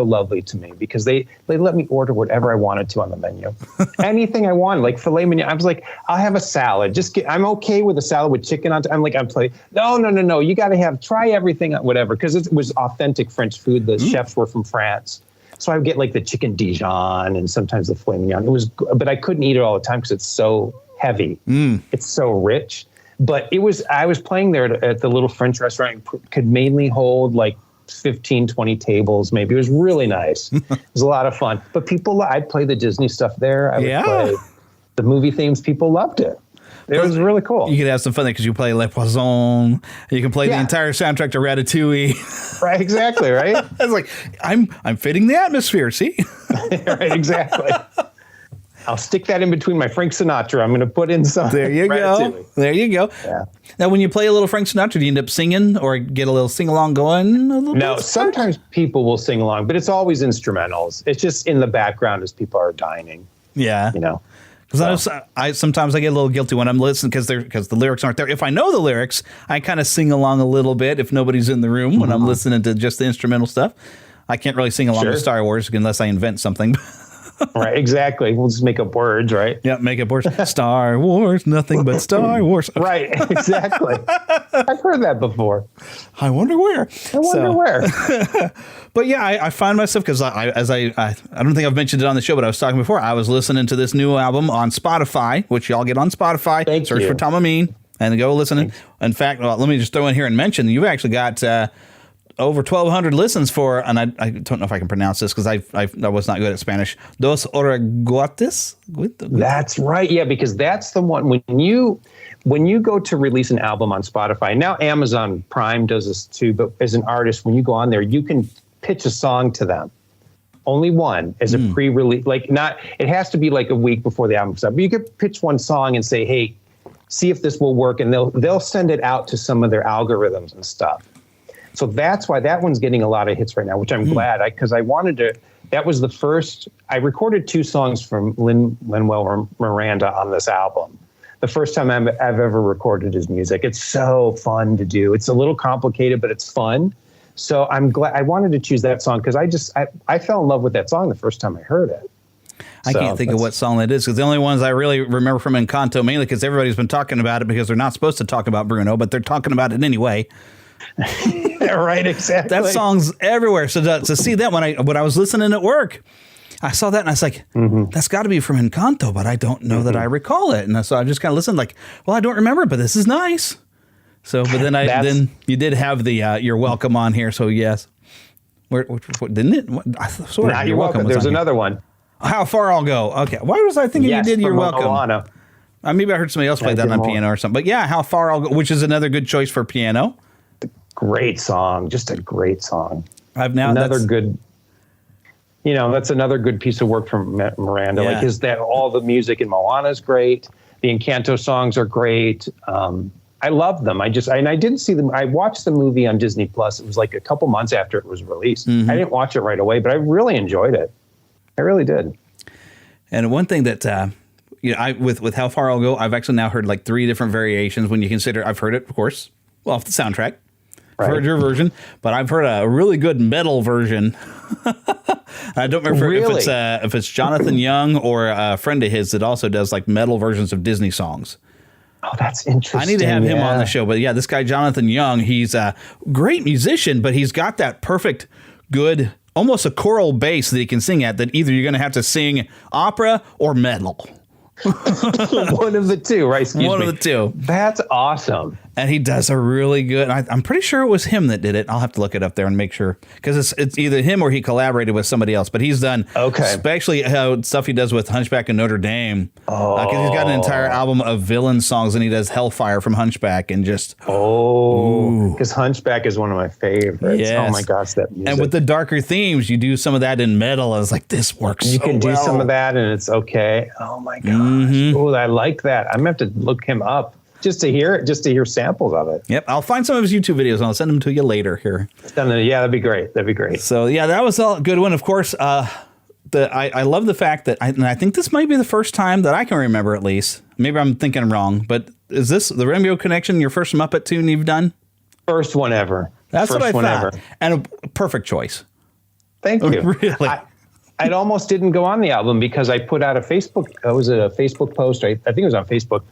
lovely to me because they let me order whatever I wanted to on the menu. Anything I wanted, like filet mignon. I was like, I'll have a salad. I'm okay with a salad with chicken on. I'm like, no. You got to try everything, whatever. Because it was authentic French food. The chefs were from France. So I would get like the chicken Dijon and sometimes the filet mignon. But I couldn't eat it all the time because it's so heavy. It's so rich. But I was playing there at the little French restaurant, could mainly hold like 15, 20 tables, maybe. It was really nice. It was a lot of fun. But I'd play the Disney stuff there. I would play the movie themes. People loved it. It was really cool. You could have some fun there because you play Le Poisson. You can play the entire soundtrack to Ratatouille. Right, exactly, right? I was like, I'm fitting the atmosphere, see? Right, exactly. I'll stick that in between my Frank Sinatra. I'm going to put in some. There you go. There you go. Yeah. Now, when you play a little Frank Sinatra, do you end up singing or get a little sing-along going? No, sometimes people will sing along, but it's always instrumentals. It's just in the background as people are dining. Yeah. You know? Because sometimes I get a little guilty when I'm listening because the lyrics aren't there. If I know the lyrics, I kind of sing along a little bit if nobody's in the room when I'm listening to just the instrumental stuff. I can't really sing along to Star Wars unless I invent something. Right, exactly. We'll just make up words, right? Yeah, make up words. Star Wars, nothing but Star Wars. Okay. Right, exactly. I've heard that before. I wonder where. Where. But yeah, I find myself, because I don't think I've mentioned it on the show, but I was talking before. I was listening to this new album on Spotify, which y'all get on Spotify. Search for Tom Ameen and go listen. In fact, let me just throw in here and mention, you've actually got over 1,200 listens for, and I don't know if I can pronounce this because I was not good at Spanish. Dos Oregotes? That's right. Yeah, because that's the one when you go to release an album on Spotify. Now Amazon Prime does this too, but as an artist, when you go on there, you can pitch a song to them. Only one as a pre-release, it has to be like a week before the album comes out. But you could pitch one song and say, hey, see if this will work, and they'll send it out to some of their algorithms and stuff. So that's why that one's getting a lot of hits right now, which I'm glad, because I wanted to. That was the first. I recorded 2 songs from Lin-Manuel Miranda on this album. The first time I've ever recorded his music. It's so fun to do. It's a little complicated, but it's fun. So I'm glad. I wanted to choose that song because I fell in love with that song the first time I heard it. I can't think of what song that is, because the only ones I really remember from Encanto, mainly because everybody's been talking about it because they're not supposed to talk about Bruno, but they're talking about it anyway. Right, exactly. That song's everywhere. So to see that when I was listening at work, I saw that and I was like, that's got to be from Encanto, but I don't know that I recall it. And so I just kind of listened like, well, I don't remember it, but this is nice. So, but then then you did have the You're Welcome on here. So yes, didn't it? You're Welcome. There's another one. How Far I'll Go. Okay. Why was I thinking you did You're Welcome? Moana. Maybe I heard somebody else play that on piano or something. But yeah, How Far I'll Go, which is another good choice for piano. Great song. Just a great song. That's another good piece of work from Miranda. Yeah. Like all the music in Moana is great. The Encanto songs are great. I love them. I didn't see them. I watched the movie on Disney Plus. It was like a couple months after it was released. I didn't watch it right away, but I really enjoyed it. I really did. And one thing that with How Far I'll Go, I've actually now heard like 3 different variations. When you consider, I've heard it, of course, off the soundtrack. I've heard your version, but I've heard a really good metal version. I don't remember if it's Jonathan Young or a friend of his that also does like metal versions of Disney songs. Oh, that's interesting. I need to have him on the show. But yeah, this guy, Jonathan Young, he's a great musician, but he's got that perfect, good, almost a choral bass that he can sing at, that either you're going to have to sing opera or metal. One of the two, right? One of the two. That's awesome. And he does a really good. I'm pretty sure it was him that did it. I'll have to look it up there and make sure, because it's either him or he collaborated with somebody else. But he's done especially stuff he does with Hunchback of Notre Dame. Because he's got an entire album of villain songs, and he does Hellfire from Hunchback, and just because Hunchback is one of my favorites. Yes. Oh my gosh, that music. And with the darker themes, you do some of that in metal. I was like, this works. You can do some of that, and it's okay. Oh my gosh. Oh, I like that. I'm gonna have to look him up. Just to hear samples of it. Yep, I'll find some of his YouTube videos and I'll send them to you later here. Yeah, that'd be great. That'd be great. So yeah, that was a good one. Of course, I love the fact that I think this might be the first time that I can remember, at least. Maybe I'm thinking wrong, but is this the Rainbow Connection, your first Muppet tune you've done? First one ever. That's what I thought. Ever. And a perfect choice. Thank you. Really. I almost didn't go on the album because I put out a Facebook post. I think it was on Facebook.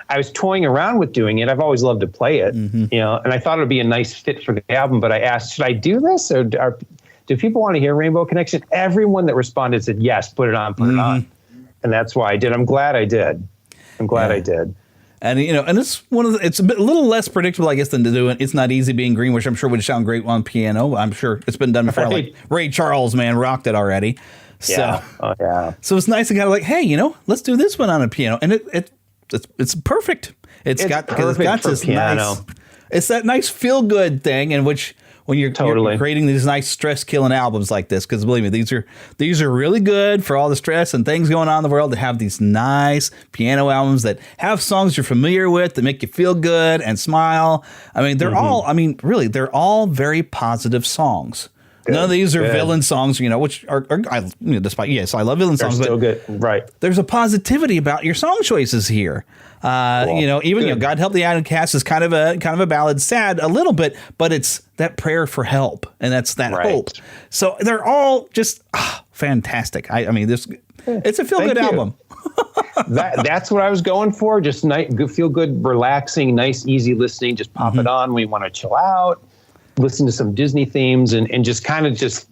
I was toying around with doing it. I've always loved to play it, and I thought it would be a nice fit for the album. But I asked, should I do this, or do people want to hear Rainbow Connection? Everyone that responded said, yes, put it on, put it on. And that's why I did. I'm glad I did. I did. And and it's it's a little less predictable, I guess, than to do it. It's Not Easy Being Green, which I'm sure would sound great on piano. I'm sure it's been done before. Right. Like Ray Charles, man, rocked it already. Yeah. So, so it's nice to kind of like, hey, let's do this one on a piano, and it's perfect. It's got this piano. nice. It's that nice feel good thing, and which when you're creating these nice stress-killing albums like this, because believe me, these are really good for all the stress and things going on in the world, to have these nice piano albums that have songs you're familiar with that make you feel good and smile. I mean, they're all, I mean, really, they're all very positive songs. Good. None of these are villain songs, which are despite, yes, I love villain songs. They're still but good, right? There's a positivity about your song choices here. Even God Help the Outcast is kind of a ballad, sad a little bit, but it's that prayer for help, and that's that hope. So they're all just fantastic. I mean, it's a feel good album. That's what I was going for. Just feel good, relaxing, nice, easy listening. Just pop it on when you want to chill out, listen to some Disney themes, and just kind of just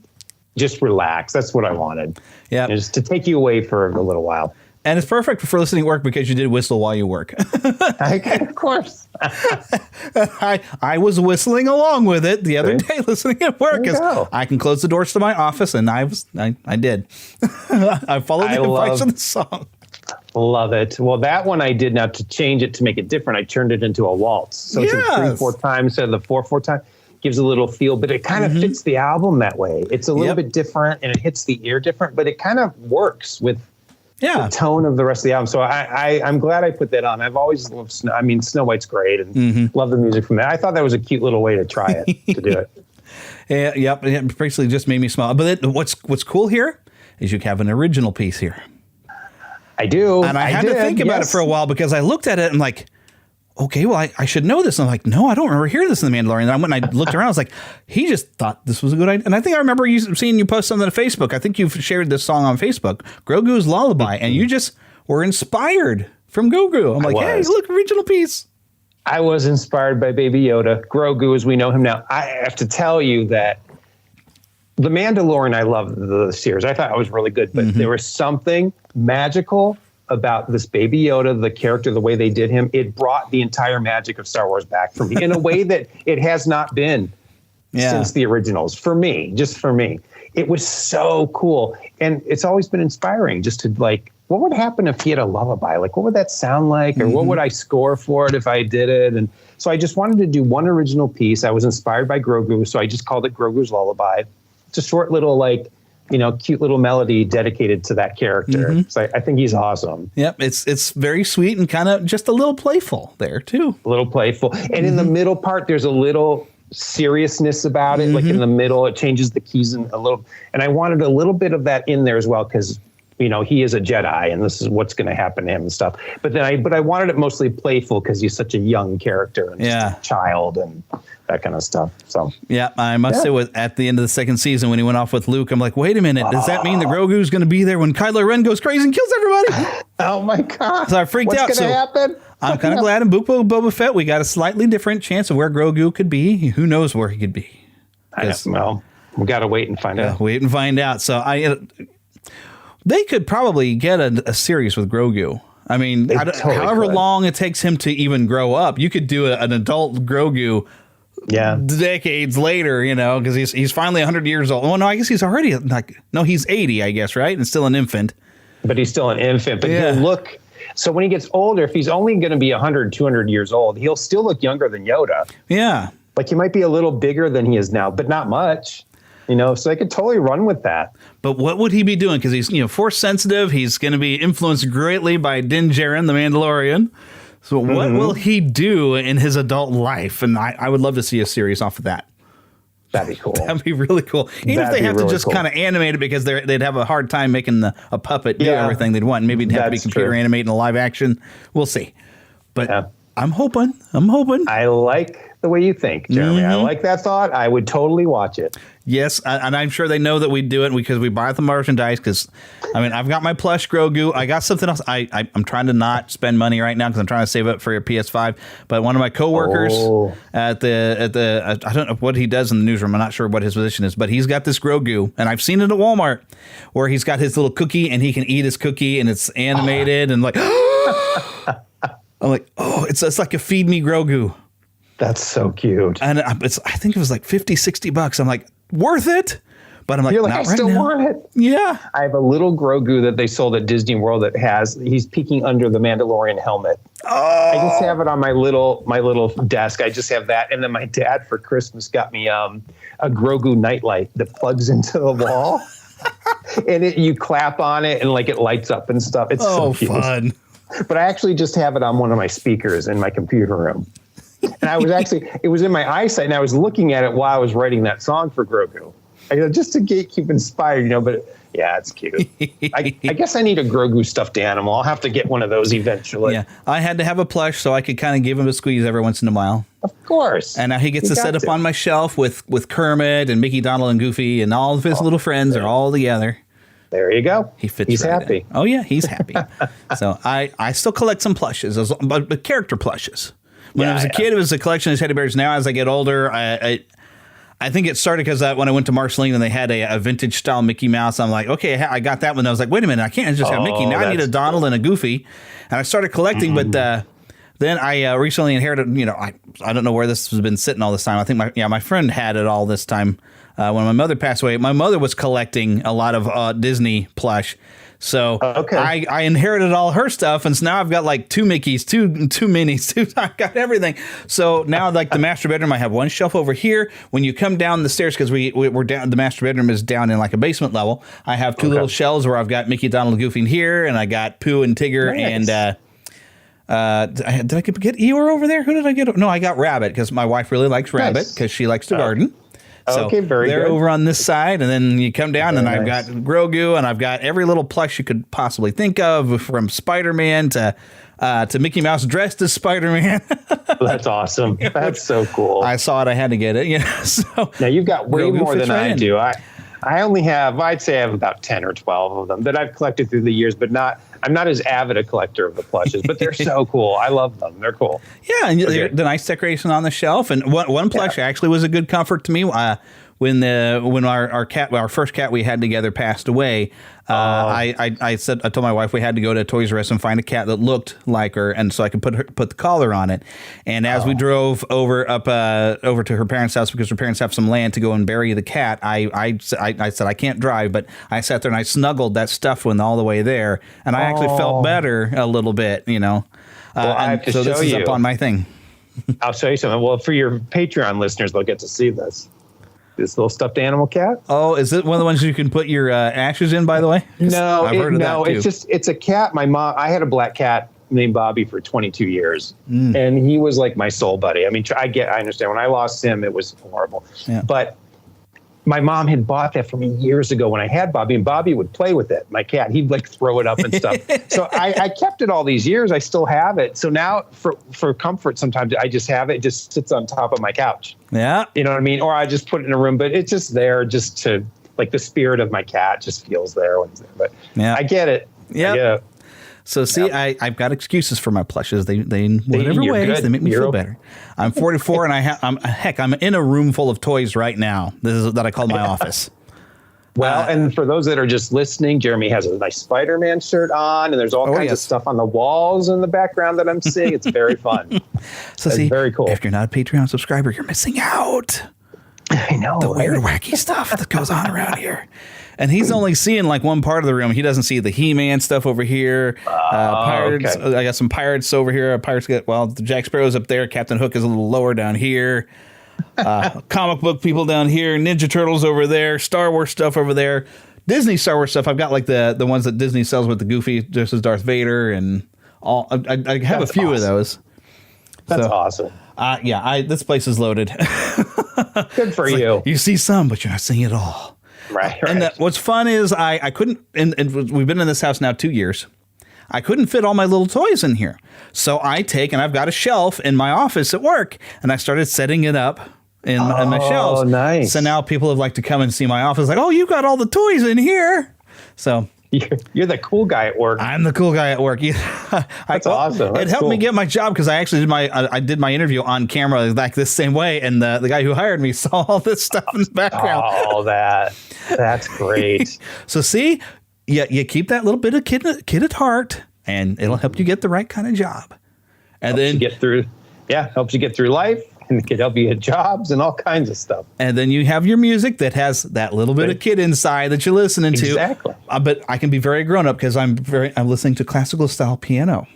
relax. That's what I wanted. Yeah, just to take you away for a little while. And it's perfect for listening to work because you did whistle while you work. Of course. I was whistling along with it the other day listening at work because I can close the doors to my office, and I did. I followed the advice of the song. Love it. Well, that one I did now to change it to make it different. I turned it into a waltz. So it's 3/4 times instead of the 4/4 time. Gives a little feel, but it kind of fits the album that way. It's a little bit different, and it hits the ear different, but it kind of works with the tone of the rest of the album. So I'm glad I put that on. I've always loved Snow White's great, and love the music from that. I thought that was a cute little way to try it, to do it. It basically just made me smile. But what's cool here is you have an original piece here. I do. And I had to think about it for a while because I looked at it and like, okay, well, I should know this. And I'm like, no, I don't remember hearing this in The Mandalorian. And when I looked around, I was like, he just thought this was a good idea. And I think I remember seeing you post something on Facebook. I think you've shared this song on Facebook, Grogu's Lullaby, and you just were inspired from Grogu. I'm like, hey, look, original piece. I was inspired by Baby Yoda, Grogu as we know him now. I have to tell you that The Mandalorian, I love the series. I thought it was really good, but there was something magical about this Baby Yoda, the character, the way they did him. It brought the entire magic of Star Wars back for me in a way that it has not been since the originals. For me, just for me, it was so cool. And it's always been inspiring just to like, what would happen if he had a lullaby? Like, what would that sound like? Or what would I score for it if I did it? And so I just wanted to do one original piece. I was inspired by Grogu, so I just called it Grogu's Lullaby. It's a short little, like, cute little melody dedicated to that character. So I think he's awesome. Yep, it's very sweet and kind of just a little playful there too. A little playful, and in the middle part, there's a little seriousness about it. Like in the middle, it changes the keys a little, and I wanted a little bit of that in there as well because he is a Jedi, and this is what's going to happen to him and stuff. But I wanted it mostly playful because he's such a young character and just a child and that kind of stuff. So I must say, at the end of the second season when he went off with Luke, I'm like, wait a minute, does that mean that Grogu's going to be there when Kylo Ren goes crazy and kills everybody? Oh my god! So I freaked out. What's going to happen? I'm kind of glad in Boba Fett we got a slightly different chance of where Grogu could be. Who knows where he could be? Well, we got to wait and find out. Wait and find out. So they could probably get a series with Grogu. I mean, however long it takes him to even grow up, you could do an adult Grogu decades later, because he's finally 100 years old. Well, no, I guess he's already he's 80, I guess, right? And still an infant. But he's still an infant. But he'll look, so when he gets older, if he's only going to be 100, 200 years old, he'll still look younger than Yoda. Yeah. Like he might be a little bigger than he is now, but not much. So I could totally run with that. But what would he be doing? Because he's, force sensitive. He's going to be influenced greatly by Din Djarin, the Mandalorian. So what will he do in his adult life? And I would love to see a series off of that. That'd be cool. That'd be really cool. Even if they have to just kind of animate it because they'd have a hard time making a puppet do everything they'd want. Maybe it'd have to be computer animated in a live action. We'll see. But I'm hoping. I like the way you think, Jeremy. I like that thought. I would totally watch it. Yes, and I'm sure they know that we do it because we buy the merchandise. Because, I've got my plush Grogu. I got something else. I'm trying to not spend money right now because I'm trying to save up for your PS5. But one of my coworkers at the I don't know what he does in the newsroom. I'm not sure what his position is, but he's got this Grogu, and I've seen it at Walmart where he's got his little cookie and he can eat his cookie and it's animated and like. I'm like, it's like a feed me Grogu. That's so cute. And I think it was like $50-$60. I'm like, worth it? But I'm like, you're like, not I still want it. Yeah. I have a little Grogu that they sold at Disney World that he's peeking under the Mandalorian helmet. I just have it on my little desk. I just have that. And then my dad for Christmas got me a Grogu nightlight that plugs into the wall. And you clap on it and like it lights up and stuff. It's so cute. Fun. But I actually just have it on one of my speakers in my computer room. And I was it was in my eyesight, and I was looking at it while I was writing that song for Grogu. Just to keep inspired, but yeah, it's cute. I guess I need a Grogu stuffed animal. I'll have to get one of those eventually. Yeah, I had to have a plush so I could kind of give him a squeeze every once in a while. Of course. And now he gets to set up on my shelf with Kermit and Mickey, Donald, and Goofy, and all of his little friends are all together. There you go. He's right happy. Oh, yeah, he's happy. So I still collect some plushes, but character plushes. When I was a kid, it was a collection of teddy bears. Now, as I get older, I think it started because when I went to Marceline and they had a vintage style Mickey Mouse. I'm like, okay, I got that one. I was like, wait a minute, I can't just have Mickey. Now I need a Donald and a Goofy. And I started collecting, but then I recently inherited, I don't know where this has been sitting all this time. I think my friend had it all this time. When my mother passed away, my mother was collecting a lot of Disney plush. So I inherited all her stuff, and so now I've got like 2 Mickeys, two Minnies, I've got everything. So now, like the master bedroom, I have one shelf over here. When you come down the stairs, because we're down, the master bedroom is down in like a basement level. I have 2 little shelves where I've got Mickey, Donald, and Goofy in here, and I got Pooh and Tigger, and did I get Eeyore over there? Who did I get? No, I got Rabbit because my wife really likes Rabbit because she likes to garden. So they're over on this side, and then you come down, and I've got Grogu, and I've got every little plush you could possibly think of, from Spider-Man to Mickey Mouse dressed as Spider-Man. That's awesome. That's so cool. I saw it. I had to get it. So now you've got way more than I do. I only have, I'd say I have about 10 or 12 of them that I've collected through the years, but I'm not as avid a collector of the plushes, but they're so cool. I love them. They're cool. Yeah, and the nice decoration on the shelf. And one plush actually was a good comfort to me. When our first cat we had together passed away, I told my wife we had to go to Toys R Us and find a cat that looked like her, and so I could put the collar on it. And as we drove over to her parents' house, because her parents have some land to go and bury the cat, I said I can't drive, but I sat there and I snuggled that stuffed one all the way there, and I actually felt better a little bit, Well, I have to show this is up on my thing. I'll show you something. Well, for your Patreon listeners, they'll get to see this. This little stuffed animal cat. Oh, is it one of the ones you can put your ashes in, by the way? No, it's a cat. I had a black cat named Bobby for 22 years, and he was like my soul buddy. I mean, I understand. When I lost him, it was horrible. Yeah. But my mom had bought that for me years ago when I had Bobby, and Bobby would play with it. My cat, he'd like throw it up and stuff. So I kept it all these years. I still have it. So now for comfort, sometimes I just have it. It just sits on top of my couch. Yeah. You know what I mean? Or I just put it in a room, but it's just there just to, like, the spirit of my cat just feels there when it's there. But yeah. I get it. Yeah. So see, I've got excuses for my plushes. They whatever ways good. They make me feel better. I'm 44 and I'm in a room full of toys right now. This is that I call my office. Well, and for those that are just listening, Jeremy has a nice Spider-Man shirt on, and there's all kinds of stuff on the walls in the background that I'm seeing. It's very fun. So see, very cool. If you're not a Patreon subscriber, you're missing out. I know. The weird, wacky stuff that goes on around here. And he's only seeing like one part of the room. He doesn't see the He-Man stuff over here. Pirates. Okay. I got some pirates over here. The Jack Sparrow's up there. Captain Hook is a little lower down here. Comic book people down here. Ninja Turtles over there. Star Wars stuff over there. Disney Star Wars stuff. I've got like the ones that Disney sells with the Goofy, just as Darth Vader, and all. I have a few of those. That's awesome. This place is loaded. Good for you. Like, you see some, but you're not seeing it all. Right. And what's fun is I couldn't, and we've been in this house now 2 years. I couldn't fit all my little toys in here. So and I've got a shelf in my office at work, and I started setting it up in my shelves. Oh, nice. So now people have liked to come and see my office, like, oh, you got all the toys in here. So you're the cool guy at work. I'm the cool guy at work. That's awesome. It helped me get my job because I actually did my interview on camera like this same way, and the guy who hired me saw all this stuff in the background. Oh, that's great. So see, you keep that little bit of kid at heart, and it'll help you get the right kind of job. And helps you get through life. And it could help you get jobs and all kinds of stuff. And then you have your music that has that little bit of kid inside that you're listening to. Exactly. But I can be very grown up because I'm listening to classical style piano.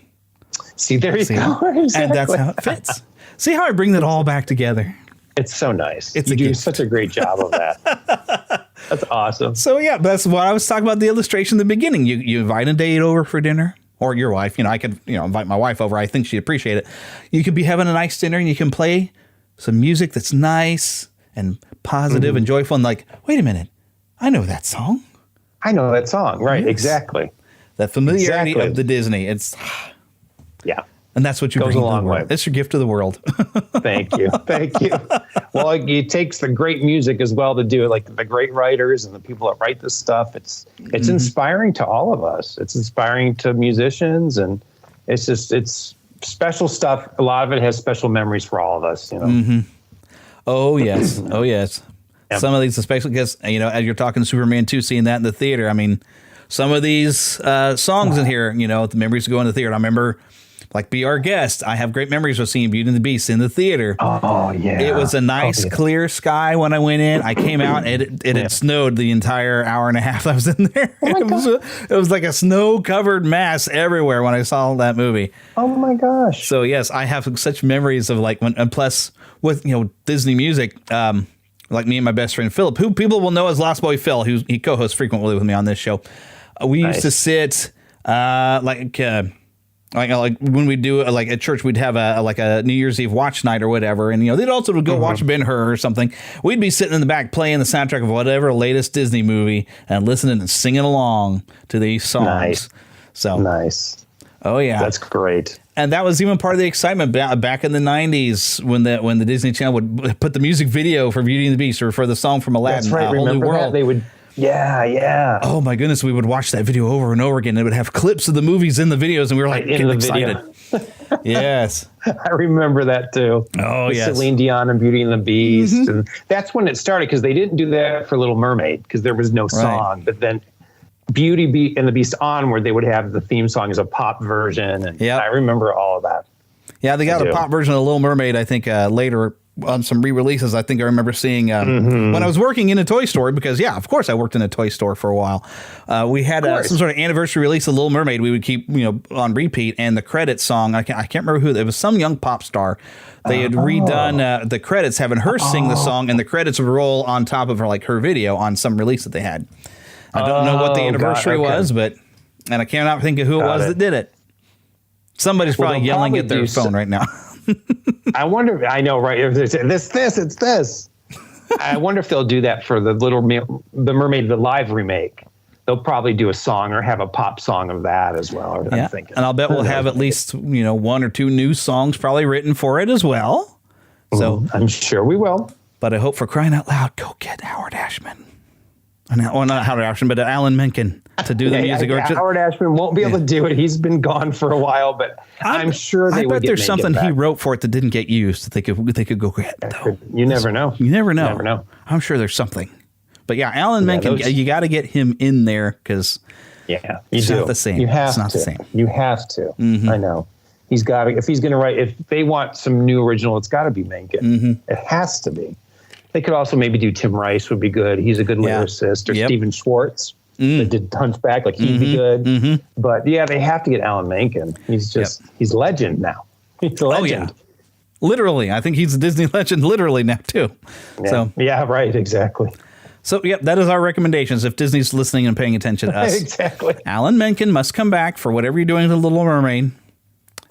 See, there you go. Exactly. And that's how it fits. See how I bring that all back together. It's so nice. It's you do such a great job of that. That's awesome. So yeah, that's what I was talking about, the illustration in the beginning. You invite a date over for dinner, or your wife. I could invite my wife over. I think she'd appreciate it. You could be having a nice dinner and you can play some music that's nice and positive and joyful. And like, wait a minute, I know that song. Right? Yes. Exactly. That familiarity of the Disney. It's and that's what you goes bring a long to the world. way. It's your gift to the world. Thank you. Well, it takes the great music as well to do it, like the great writers and the people that write this stuff. It's inspiring to all of us. It's inspiring to musicians, and it's special stuff. A lot of it has special memories for all of us. Oh yes, oh yes. Yep. Some of these, especially because as you're talking Superman 2, seeing that in the theater. I mean, some of these songs in here, the memories of going to the theater. I remember. Like Be Our Guest. I have great memories of seeing Beauty and the Beast in the theater. Oh, yeah. It was a nice, clear sky when I went in. I came out and it had snowed the entire hour and a half I was in there. It was like a snow-covered mass everywhere when I saw that movie. Oh, my gosh. So, yes, I have such memories of like when, and plus with, Disney music, like me and my best friend Philip, who people will know as Lost Boy Phil, he co-hosts frequently with me on this show. We used to sit like when we do like at church, we'd have a New Year's Eve watch night or whatever, and they'd also go watch Ben-Hur or something. We'd be sitting in the back playing the soundtrack of whatever latest Disney movie and listening and singing along to these songs. Nice. So nice. Oh yeah, that's great. And that was even part of the excitement back in the 90s when the Disney Channel would put the music video for Beauty and the Beast or for the song from Aladdin. That's right. Remember that? They would. Yeah. Oh my goodness, we would watch that video over and over again. It would have clips of the movies in the videos, and we were like getting excited. Yes, I remember that too. Oh yes, Celine Dion and Beauty and the Beast, and that's when it started because they didn't do that for Little Mermaid because there was no song. But then Beauty and the Beast onward, they would have the theme song as a pop version, and I remember all of that. Yeah, they got a pop version of Little Mermaid. I think later. On some re-releases, I think I remember seeing when I was working in a toy store, because of course I worked in a toy store for a while. We had some sort of anniversary release of Little Mermaid. We would keep on repeat, and the credits song I can't remember who it was. Some young pop star. They had redone the credits, having her sing the song, and the credits would roll on top of her video on some release that they had. I don't know what the anniversary was, and I cannot think of who it was that did it. Somebody's probably yelling at their phone right now. I wonder. I know, right? It's this. I wonder if they'll do that for the the Mermaid, the live remake. They'll probably do a song or have a pop song of that as well. I'm thinking, and I'll bet we'll have at least one or two new songs probably written for it as well. So I'm sure we will. But I hope, for crying out loud, go get Howard Ashman. Well, not Howard Ashman, but Alan Menken to do the music. Howard Ashman won't be able to do it. He's been gone for a while, but I'm sure they would. I bet there's something he wrote for it that didn't get used that they could go get. You never know. You never know. I'm sure there's something. But Alan Menken, you got to get him in there because it's not the same. It's not the same. You have to. I know. He's got to. If he's going to write, if they want some new original, it's got to be Menken. It has to be. They could also maybe do Tim Rice would be good. He's a good lyricist. Or Stephen Schwartz that did Hunchback. Like he'd be good. But they have to get Alan Menken. He's just he's legend now. He's a legend. Oh, yeah. Literally, I think he's a Disney legend. Literally now too. Yeah. So right, exactly. So that is our recommendations. If Disney's listening and paying attention to us, exactly. Alan Menken must come back for whatever you're doing with The Little Mermaid.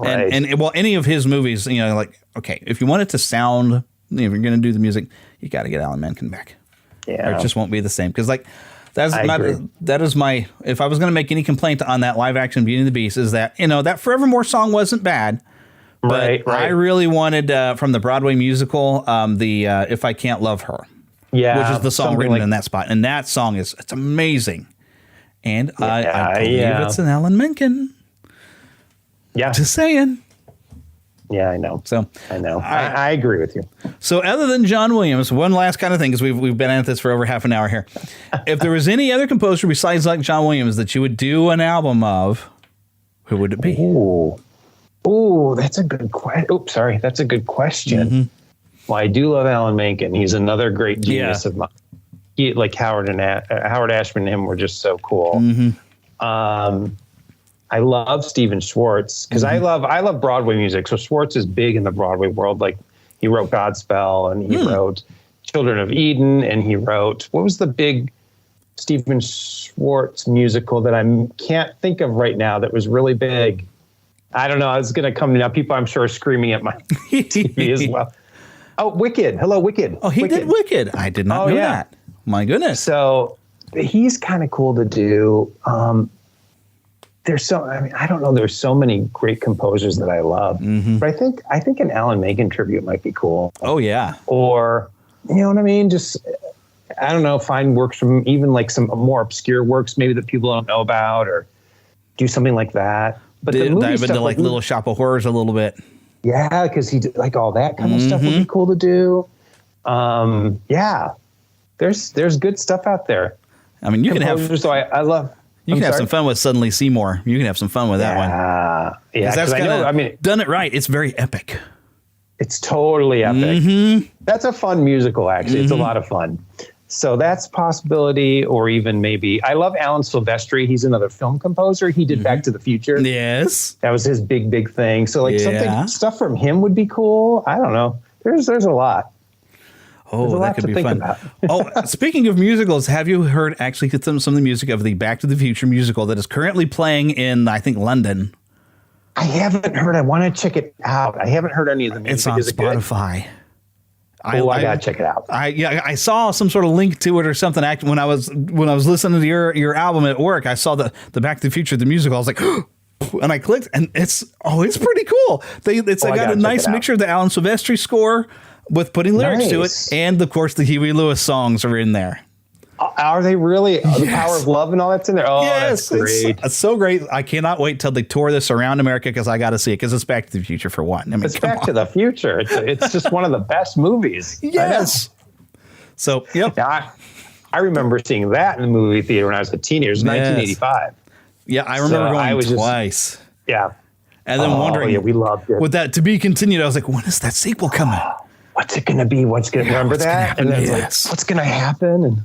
Right. And any of his movies, if you want it to sound, if you're going to do the music, you got to get Alan Menken back. Yeah. Or it just won't be the same. Because that is my, if I was going to make any complaint on that live action Beauty and the Beast, is that, that Forevermore song wasn't bad. But I really wanted, from the Broadway musical, the If I Can't Love Her. Yeah. Which is the song written in that spot. And that song it's amazing. And I believe it's an Alan Menken. Yeah. Just saying. Yeah, I know. So I know. I agree with you. So other than John Williams, one last kind of thing, because we've been at this for over half an hour here. If there was any other composer besides like John Williams that you would do an album of, who would it be? Ooh, that's a good question. Oops, sorry. That's a good question. Well, I do love Alan Menken. He's another great genius of mine. Like Howard Ashman and him were just so cool. I love Stephen Schwartz because I love Broadway music. So Schwartz is big in the Broadway world. Like He wrote Godspell, and he wrote Children of Eden, and he wrote, what was the big Stephen Schwartz musical that I can't think of right now that was really big? I don't know. It's going to come now. People, I'm sure, are screaming at my TV as well. Oh, Wicked. Hello, Wicked. Oh, he did Wicked. I did not know that. My goodness. So he's kind of cool to do. I don't know. There's so many great composers that I love, but I think an Alan Menken tribute might be cool. Oh yeah. Or, you know what I mean? Just, I don't know, find works from even like some more obscure works maybe that people don't know about, or do something like that. But the movie dive into like Little Shop of Horrors a little bit. Yeah, because he did like all that kind of stuff would be cool to do. Yeah, there's good stuff out there. I mean, you can have. So I love. You can have some fun with Suddenly Seymour. You can have some fun with that one. Yeah, that's I mean, done it right. It's very epic. It's totally epic. That's a fun musical, actually. It's a lot of fun. So that's a possibility, or even maybe. I love Alan Silvestri. He's another film composer. He did Back to the Future. Yes. That was his big thing. So like stuff from him would be cool. I don't know. There's a lot. Oh, that could be fun. Speaking of musicals, have you heard actually some of the music of the Back to the Future musical that is currently playing in, I think, London? I haven't heard. I want to check it out. I haven't heard any of the music. It's on Spotify. I gotta check it out. I saw some sort of link to it or something. When I was listening to your album at work, I saw the Back to the Future the musical. I was like, and I clicked, and it's pretty cool. They got a nice mixture of the Alan Silvestri score with putting lyrics to it, and of course the Huey Lewis songs are in there. Are they really? Yes. The Power of Love and all that's in there? Oh, yes, that's great. It's so great. I cannot wait till they tour this around America, because I got to see it, because it's Back to the Future for one. I mean, it's Back to the Future. It's just one of the best movies. Yes. So, yep. Now, I remember seeing that in the movie theater when I was a teenager. It was 1985. Yeah, I remember going twice. Yeah. And then wondering, we loved it. With that to be continued, I was like, when is that sequel coming? What's it going to be? What's going to remember that? And then like, what's going to happen? And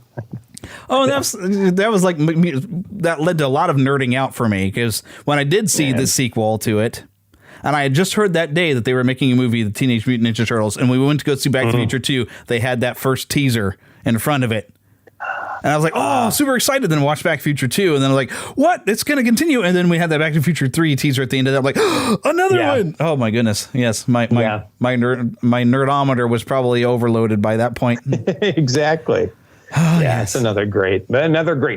that was like, that led to a lot of nerding out for me, because when I did see the sequel to it, and I had just heard that day that they were making a movie, The Teenage Mutant Ninja Turtles, and we went to go see Back to the Future 2, they had that first teaser in front of it. And I was like, oh, super excited. Then watched Back to the Future 2. And then I was like, what? It's going to continue. And then we had that Back to the Future 3 teaser at the end of that. I'm like, oh, another one. Oh, my goodness. Yes. My nerdometer was probably overloaded by that point. Exactly. Oh, it's another great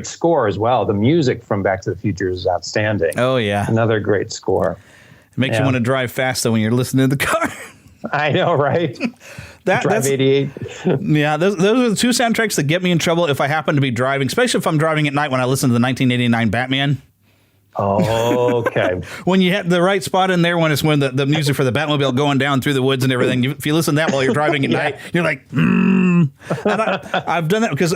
score as well. The music from Back to the Future is outstanding. Oh, yeah. Another great score. It makes you want to drive fast, though, when you're listening to the car. I know, right? Drive 88. Yeah, those are the two soundtracks that get me in trouble if I happen to be driving, especially if I'm driving at night when I listen to the 1989 Batman. Oh, okay. When you hit the right spot in there, when the music for the Batmobile going down through the woods and everything, if you listen to that while you're driving at night, you're like, And I've done that because,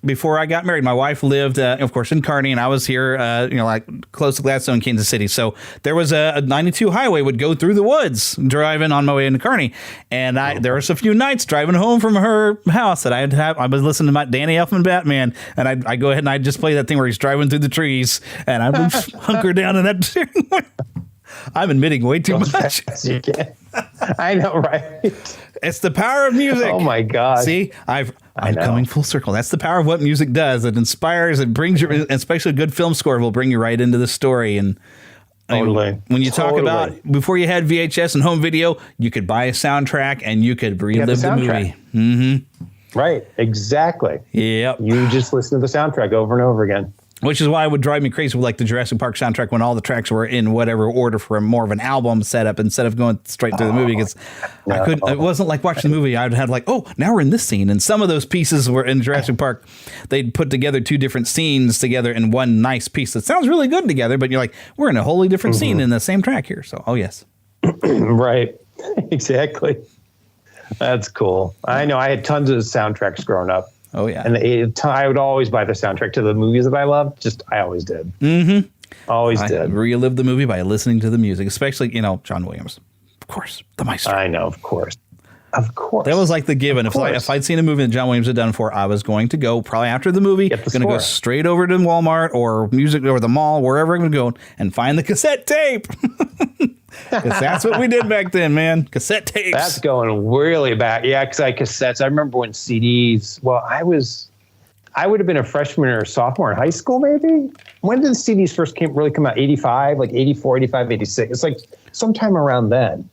before I got married, my wife lived, of course, in Kearney, and I was here, like close to Gladstone, Kansas City. So there was a 92 highway would go through the woods driving on my way into Kearney. And there was a few nights driving home from her house that I was listening to my Danny Elfman Batman, and I go ahead and I just play that thing where he's driving through the trees, and I would hunker down in that steering wheel. I'm admitting way too much. You can. I know, right? It's the power of music. Oh my God! See, I'm coming full circle. That's the power of what music does. It inspires. It brings you, especially a good film score will bring you right into the story. And totally, when you talk about before you had VHS and home video, you could buy a soundtrack and you could relive the movie. Mm-hmm. Right. Exactly. Yep. You just listen to the soundtrack over and over again. Which is why it would drive me crazy with like the Jurassic Park soundtrack when all the tracks were in whatever order for more of an album setup instead of going straight through the movie. Because I couldn't. It wasn't like watching the movie. I'd have like, oh, now we're in this scene, and some of those pieces were in Jurassic Park. They'd put together two different scenes together in one nice piece that sounds really good together. But you're like, we're in a wholly different scene in the same track here. So, oh yes, right, exactly. That's cool. I know. I had tons of soundtracks growing up. Oh, yeah. And I would always buy the soundtrack to the movies that I loved. I always did. Mm-hmm. Always did. Relive the movie by listening to the music, especially, John Williams. Of course, the maestro. I know, of course. Of course. That was like the given. If I'd seen a movie that John Williams had done before, I was going to go probably after the movie. Going to go straight over to Walmart or music or the mall, wherever I'm going to go, and find the cassette tape. Because that's what we did back then, man. Cassette tapes. That's going really back. Yeah, because I had cassettes. I remember when CDs. Well, I would have been a freshman or a sophomore in high school, maybe. When did the CDs first really come out? 85, like 84, 85, 86. It's like sometime around then.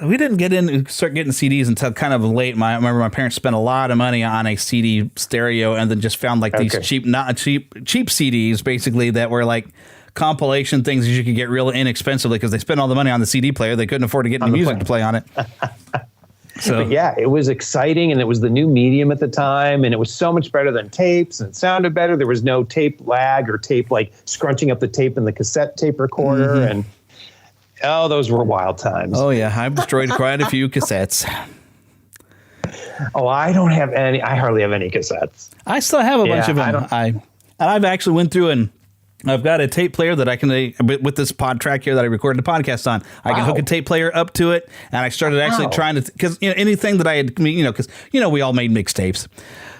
We didn't start getting CDs until kind of late. I remember my parents spent a lot of money on a CD stereo, and then just found like these cheap CDs, basically, that were like compilation things that you could get real inexpensively because they spent all the money on the CD player. They couldn't afford to get any music to play on it. So but yeah, it was exciting, and it was the new medium at the time, and it was so much better than tapes, and it sounded better. There was no tape lag or tape like scrunching up the tape in the cassette tape recorder, and oh, those were wild times. Oh yeah, I've destroyed quite a few cassettes. Oh, I don't have any. I hardly have any cassettes. I still have a bunch of them. I've actually went through and I've got a tape player that I can, with this pod track here that I recorded the podcast on, I can hook a tape player up to it. And I started actually trying to, because anything that I had, because we all made mixtapes.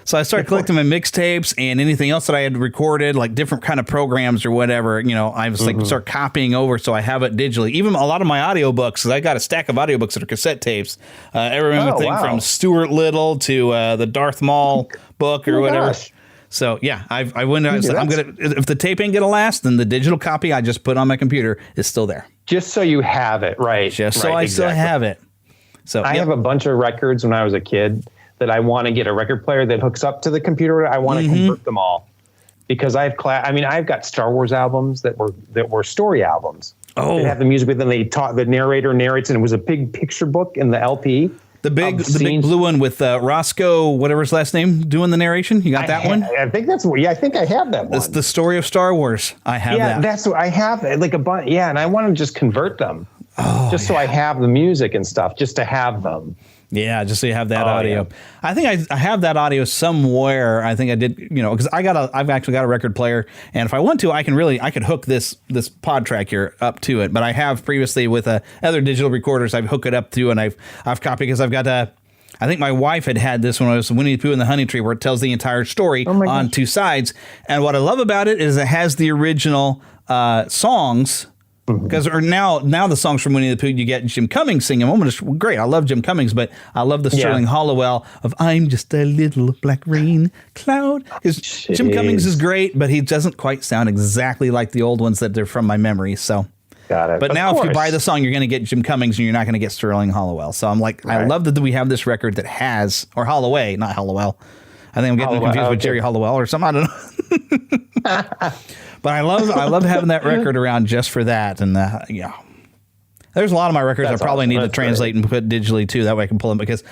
So I started collecting my mixtapes and anything else that I had recorded, like different kind of programs or whatever. I was like start copying over so I have it digitally. Even a lot of my audiobooks, because I got a stack of audiobooks that are cassette tapes. Everything from Stuart Little to the Darth Maul book or whatever. Gosh. So yeah, I went. I'm gonna. If the tape ain't gonna last, then the digital copy I just put on my computer is still there. Just so you have it, right? So I still have it. So I have a bunch of records when I was a kid that I want to get a record player that hooks up to the computer. I want to convert them all because I've got Star Wars albums that were story albums. Oh, they have the music, but then the narrator narrates, and it was a big picture book in the LP. The big blue one with Roscoe, whatever his last name, doing the narration. You got that one? I think that's I think I have that one. It's the story of Star Wars. I have that. Yeah, that's what I have. Like a bunch. Yeah, and I want to just convert them, so I have the music and stuff, just to have them. Yeah, just so you have that audio. Yeah. I think I have that audio somewhere. I think I did, because I've actually got a record player, and if I want to, I could hook this pod track here up to it. But I have previously with other digital recorders, I've hooked it up to, and I've copied because I've got I think my wife had this when I was Winnie the Pooh and the Honey Tree, where it tells the entire story on two sides. And what I love about it is it has the original songs. Because now the songs from Winnie the Pooh, you get Jim Cummings singing them. Great, I love Jim Cummings, but I love the Sterling Hollowell of "I'm Just a Little Black Rain Cloud." Because Jim Cummings is great, but he doesn't quite sound exactly like the old ones that they're from my memory. So, got it. But now, if you buy the song, you're going to get Jim Cummings, and you're not going to get Sterling Hollowell. So I'm like, I love that we have this record that has, or Holloway, not Hollowell. I think I'm getting confused with Jerry Hollowell or something. I don't know. But I love having that record around just for that. And there's a lot of my records I probably need to translate and put digitally too. That way I can pull them because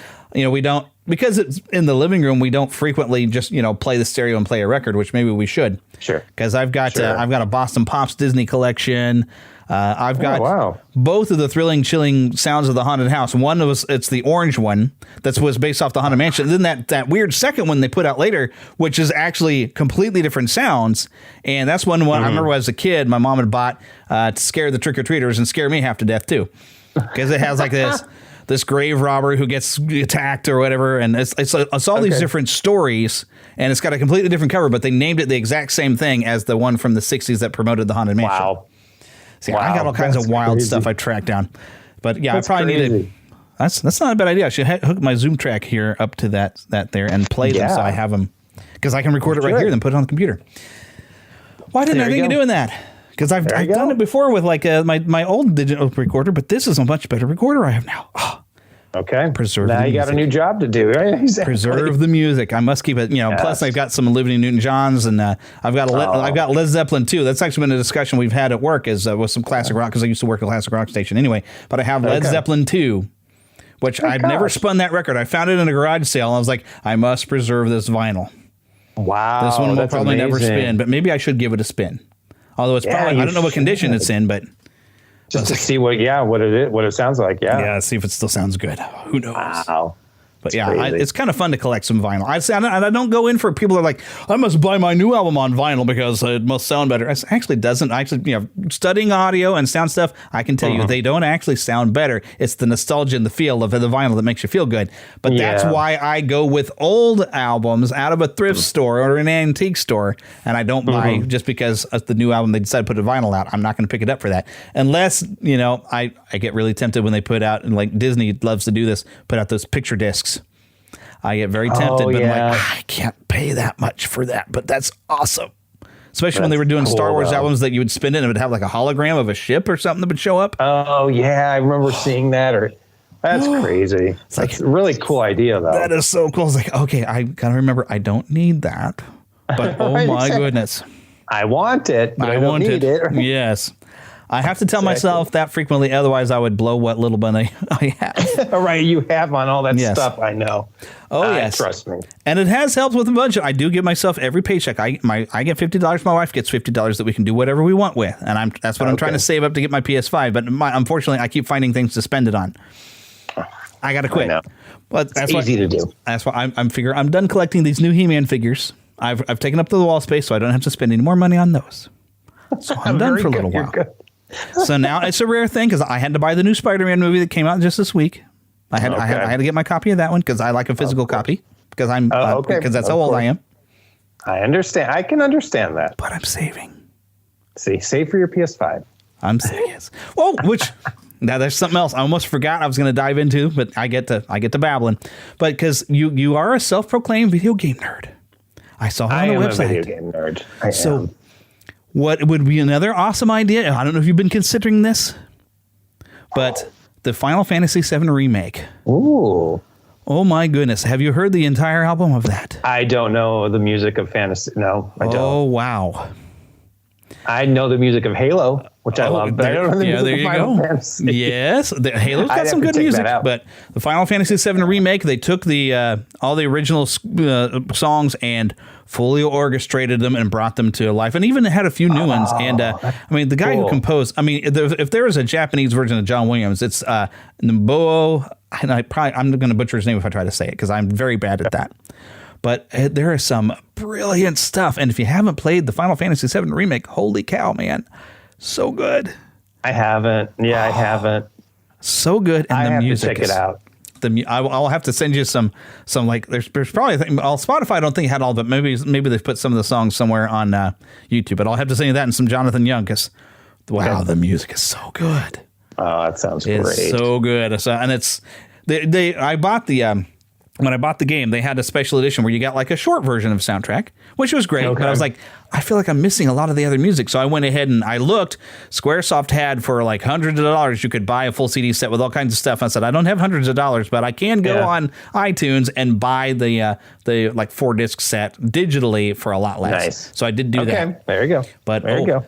because it's in the living room, we don't frequently just play the stereo and play a record, which maybe we should. Sure. Because I've got a Boston Pops Disney collection. I've got both of the thrilling, chilling sounds of the haunted house. One it's the orange one that was based off the Haunted Mansion. And then that weird second one they put out later, which is actually completely different sounds. And that's one I remember as a kid, my mom had bought to scare the trick-or-treaters and scare me half to death too. Because it has like this grave robber who gets attacked or whatever. And it's all these different stories. And it's got a completely different cover, but they named it the exact same thing as the one from the 60s that promoted the Haunted Mansion. Wow. See, I got all kinds of wild stuff I tracked down. But yeah, I probably need to. That's not a bad idea. I should hook my Zoom track here up to that there and play them so I have them. Because I can record it right here and then put it on the computer. Why didn't I think of doing that? Because I've done it before with like my old digital recorder, but this is a much better recorder I have now. Oh. Okay. Preserve now the you music. got a new job to do, right? Exactly. Preserve the music. I must keep it. Plus I've got some Olivia Newton-Johns, and I've got Led Zeppelin too. That's actually been a discussion we've had at work with some classic rock, because I used to work at a classic rock station anyway. But I have Led Zeppelin 2, which I'd never spun that record. I found it in a garage sale, and I was like, I must preserve this vinyl. Wow. This one will probably never spin, but maybe I should give it a spin. Although it's probably I don't know what condition it's in, but. Just to see what it sounds like. Yeah. Yeah. See if it still sounds good. Who knows? Wow. But yeah, it's kind of fun to collect some vinyl. I don't go in for people that are like, I must buy my new album on vinyl because it must sound better. It actually doesn't. Studying audio and sound stuff, I can tell you they don't actually sound better. It's the nostalgia and the feel of the vinyl that makes you feel good. But that's why I go with old albums out of a thrift store or an antique store, and I don't buy just because of the new album they decided to put a vinyl out. I'm not going to pick it up for that. Unless, I get really tempted when they put out, and like Disney loves to do this, put out those picture discs. I get very tempted, but I'm like, I can't pay that much for that, but that's awesome. Especially when they were doing Star Wars albums that you would spin in and it would have like a hologram of a ship or something that would show up. Oh, yeah, I remember seeing that. That's crazy. It's like a really cool idea, though. That is so cool. It's like, okay, I got to remember, I don't need that, but oh my goodness. I want it, but I don't need it. Yes. I have to tell myself that frequently, otherwise I would blow what little money I have. All right, you have on all that stuff, I know. Oh, yes. Trust me. And it has helped with the budget. I do give myself every paycheck. I get $50. My wife gets $50 that we can do whatever we want with. And that's what I'm trying to save up to get my PS5. But unfortunately, I keep finding things to spend it on. I got to quit. But that's easy to do. That's why I'm done collecting these new He-Man figures. I've taken up the wall space, so I don't have to spend any more money on those. So I'm done for a little while. So now it's a rare thing because I had to buy the new Spider-Man movie that came out just this week. I had to get my copy of that one because I like a physical copy because because that's how old I am. I understand. I can understand that. But I'm saving. See, save for your PS5. I'm saying yes. Well, now there's something else I almost forgot I was going to dive into, but I get to babbling. But because you are a self-proclaimed video game nerd. I saw on the website. I am a video game nerd. I am. What would be another awesome idea? I don't know if you've been considering this, but the Final Fantasy VII Remake. Ooh. Oh, my goodness. Have you heard the entire album of that? I don't know the music of Fantasy. No, I don't. Oh, wow. I know the music of Halo, which I love, but I don't know the music of Final Fantasy. Yes, Halo's got some good music, but the Final Fantasy VII Remake, they took all the original songs and fully orchestrated them and brought them to life, and even had a few new ones. And the guy who composed, if there was a Japanese version of John Williams, it's Nobuo, and I'm going to butcher his name if I try to say it because I'm very bad at that. But there is some brilliant stuff. And if you haven't played the Final Fantasy VII Remake, holy cow, man. So good. I haven't. Yeah, I haven't. So good. And the music to check it out. I'll have to send you some like, there's probably, Spotify I don't think had all, but maybe they've put some of the songs somewhere on YouTube. But I'll have to send you that and some Jonathan Young because, wow, the music is so good. Oh, that sounds great. It's so good. So, and it's, I bought when I bought the game, they had a special edition where you got like a short version of soundtrack, which was great. Okay. But I was like, I feel like I'm missing a lot of the other music. So I went ahead and I looked. Squaresoft had for like hundreds of dollars, you could buy a full CD set with all kinds of stuff. I said, I don't have hundreds of dollars, but I can go on iTunes and buy the like 4-disc set digitally for a lot less. Nice. So I did do that. There you go. But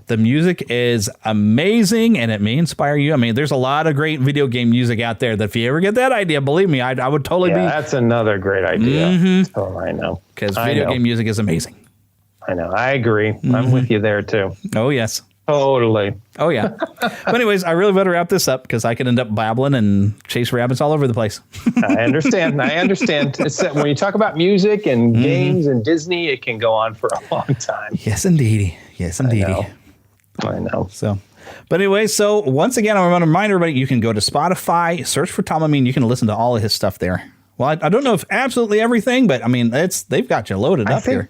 the music is amazing and it may inspire you. I mean, there's a lot of great video game music out there that if you ever get that idea, believe me, I would totally be. That's another great idea. Mm-hmm. Oh, I know. Because video game music is amazing. I know. I agree. Mm-hmm. I'm with you there, too. Oh, yes. Totally. Oh, yeah. But anyways, I really better wrap this up because I could end up babbling and chase rabbits all over the place. I understand. It's that when you talk about music and games and Disney, it can go on for a long time. Yes, indeedy. I know. So, but anyway, so once again, I want to remind everybody, you can go to Spotify, search for Tom Ameen. You can listen to all of his stuff there. Well, I don't know if absolutely everything, but I mean, they've got you loaded up here.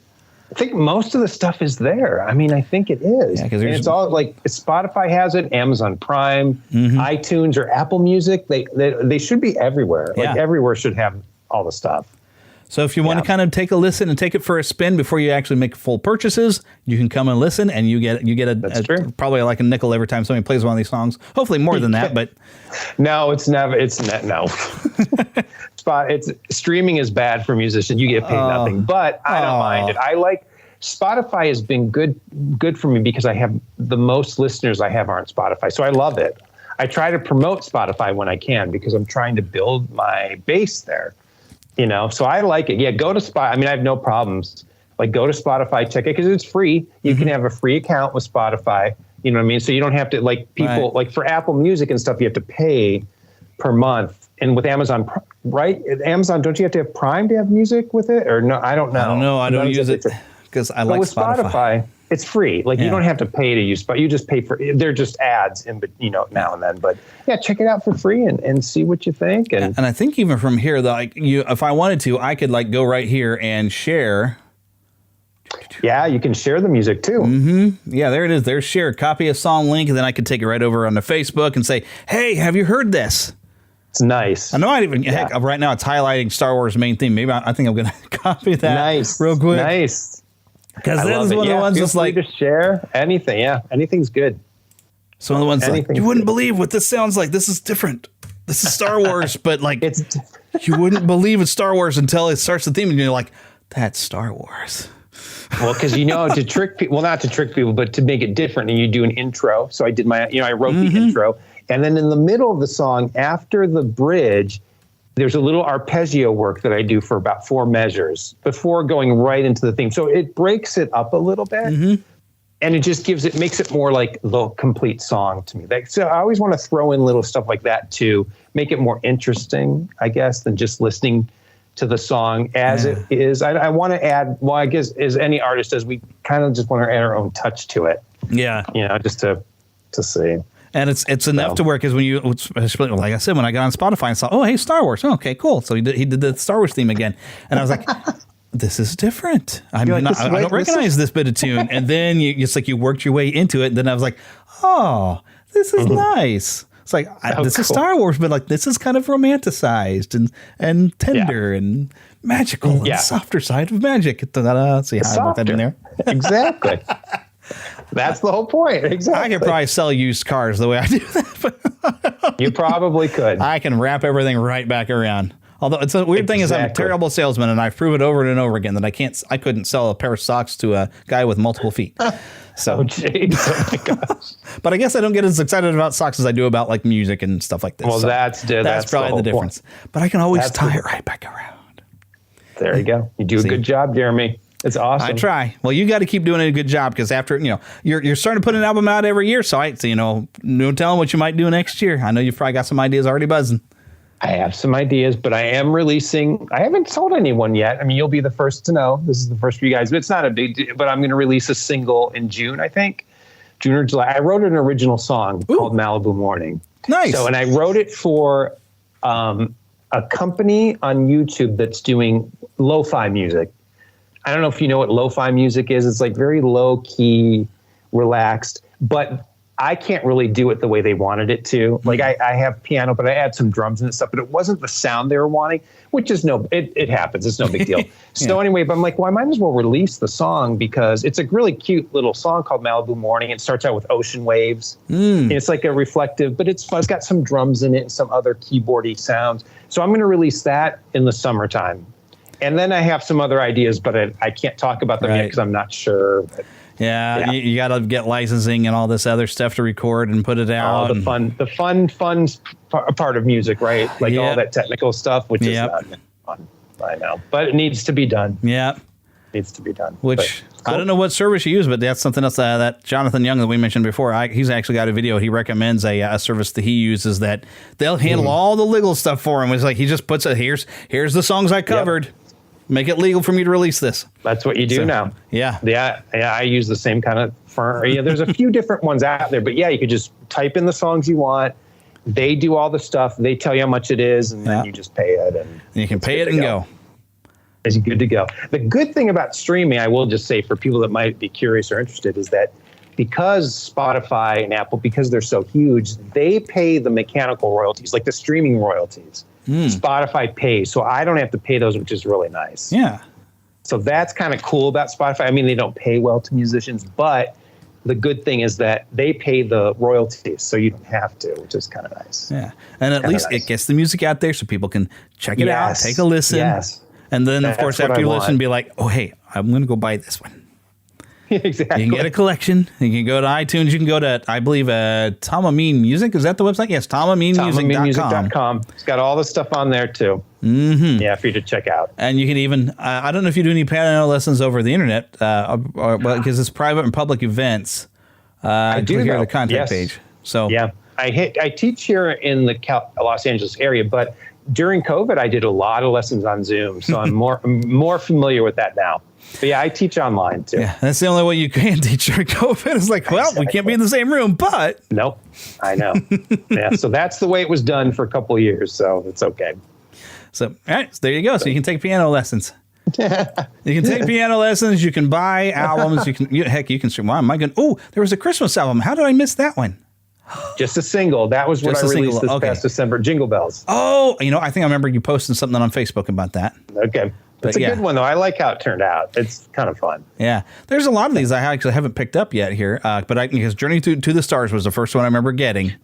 I think most of the stuff is there. I mean, I think it is. Yeah, because it's all like Spotify has it, Amazon Prime, iTunes, or Apple Music. They should be everywhere. Yeah. Like everywhere should have all the stuff. So if you want to kind of take a listen and take it for a spin before you actually make full purchases, you can come and listen, and you get probably like a nickel every time somebody plays one of these songs. Hopefully more than that, but no, it's never. It's no. Streaming is bad for musicians. You get paid nothing, but I don't mind it. I like Spotify has been good for me because I have the most listeners I have are on Spotify, so I love it. I try to promote Spotify when I can because I'm trying to build my base there. So I like it. Yeah, go to Spotify. I mean, I have no problems. Like, go to Spotify, check it because it's free. You can have a free account with Spotify. You know what I mean? So you don't have to, like, people, like for Apple Music and stuff, you have to pay per month. And with Amazon right? At Amazon, don't you have to have Prime to have music with it? Or no, I don't know. I don't use it because I like Spotify. It's free. Like you don't have to pay to use, but you just pay for. They're just ads, now and then. But yeah, check it out for free and see what you think. And I think even from here, if I wanted to, I could go right here and share. Yeah, you can share the music too. Mm-hmm. Yeah, there it is. There's share. Copy a song link, and then I could take it right over onto Facebook and say, "Hey, have you heard this?" It's nice. I know. Heck, right now it's highlighting Star Wars main theme. Maybe I think I'm going to copy that real quick. Nice. Because this is one of the ones that's to share anything. Yeah, anything's good. Some of the ones you wouldn't believe what this sounds like. This is different. This is Star Wars, but you wouldn't believe it's Star Wars until it starts the theme, and you're like, "That's Star Wars." Well, because to trick people, not to trick people, but to make it different, and you do an intro. So I did I wrote the intro, and then in the middle of the song, after the bridge, there's a little arpeggio work that I do for about 4 measures before going right into the theme. So it breaks it up a little bit, and it just makes it more like the complete song to me. So I always want to throw in little stuff like that to make it more interesting, I guess, than just listening to the song as it is. I want to add, well, I guess as any artist does, we kind of just want to add our own touch to it. Yeah. Just to see. And it's enough to work, because when like I said, when I got on Spotify and saw, oh, hey, Star Wars. Oh, okay, cool. So he did the Star Wars theme again. And I was like, this is different. I don't recognize this bit of tune. And then you worked your way into it. And then I was like, oh, this is nice. It's like, this is Star Wars, but this is kind of romanticized and tender and magical and softer side of magic. See how I worked that in there? Exactly. That's the whole point. Exactly. I could probably sell used cars the way I do that. You probably could. I can wrap everything right back around. Although it's a weird thing is I'm a terrible salesman, and I've proven over and over again that I couldn't sell a pair of socks to a guy with multiple feet. So, oh my gosh. But I guess I don't get as excited about socks as I do about music and stuff like this. Well, so that's probably the difference. Point. But I can always tie it right back around. There you go. You do a good job, Jeremy. It's awesome. I try. Well, you got to keep doing a good job, because after you're starting to put an album out every year. So no telling what you might do next year. I know you've probably got some ideas already buzzing. I have some ideas, but I am releasing. I haven't told anyone yet. I mean, you'll be the first to know. This is the first for you guys, but it's not a big deal. But I'm going to release a single in June, I think. June or July. I wrote an original song called Malibu Morning. Nice. And I wrote it for a company on YouTube that's doing lo-fi music. I don't know if you know what lo-fi music is. It's very low key, relaxed, but I can't really do it the way they wanted it to. I have piano, but I add some drums and stuff, but it wasn't the sound they were wanting, which is it happens. It's no big deal. So anyway, but I'm like, well, I might as well release the song, because it's a really cute little song called Malibu Morning. It starts out with ocean waves. And it's like a reflective, but it's fun. It's got some drums in it and some other keyboardy sounds. So I'm going to release that in the summertime. And then I have some other ideas, but I can't talk about them yet because I'm not sure. But, you got to get licensing and all this other stuff to record and put it out. The fun part of music, right? All that technical stuff, which is not fun. I know, but it needs to be done. Yeah. Needs to be done. Which, cool. I don't know what service you use, but that's something else that Jonathan Young that we mentioned before. He's actually got a video. He recommends a service that he uses that they'll handle all the legal stuff for him. It's like he just puts it, here's the songs I covered. Yep. Make it legal for me to release this. That's what you do now. Yeah. Yeah. I use the same kind of firm. There's a few different ones out there, but you could just type in the songs you want. They do all the stuff. They tell you how much it is, and then you just pay it. And you can pay it and go. It's good to go. The good thing about streaming, I will just say for people that might be curious or interested, is that because Spotify and Apple, because they're so huge, they pay the mechanical royalties, like the streaming royalties. Spotify pays, so I don't have to pay those, which is really nice. Yeah. So that's kind of cool about Spotify. I mean, they don't pay well to musicians, but the good thing is that they pay the royalties, so you don't have to, which is kind of nice. Yeah, and at least it gets the music out there so people can check it out, take a listen. Yes. And then, of course, after you listen, be like, oh, hey, I'm going to go buy this one. Exactly. You can get a collection. You can go to iTunes. You can go to, I believe, Ameen Music. Is that the website? Yes, TomAmeenMusic.com. It's got all the stuff on there, too. Mm-hmm. Yeah, for you to check out. And you can even, I don't know if you do any piano lessons over the internet, because it's private and public events. I do here the contact page. So yeah, I teach here in the Los Angeles area, but during COVID, I did a lot of lessons on Zoom, so I'm more familiar with that now. But yeah, I teach online too. Yeah, that's the only way you can teach during COVID. It's like, well, we can't be in the same room, but nope, I know. Yeah, so that's the way it was done for a couple of years, so it's okay. So, all right, so there you go. So you can take piano lessons. You can take piano lessons. You can buy albums. You can stream. Wow, my goodness. Oh, there was a Christmas album. How did I miss that one? Just a single. That was what I released this past December. Jingle Bells. Oh, I think I remember you posting something on Facebook about that. Okay. It's a good one, though. I like how it turned out. It's kind of fun. Yeah. There's a lot of these I actually haven't picked up yet here. But because Journey to the Stars was the first one I remember getting.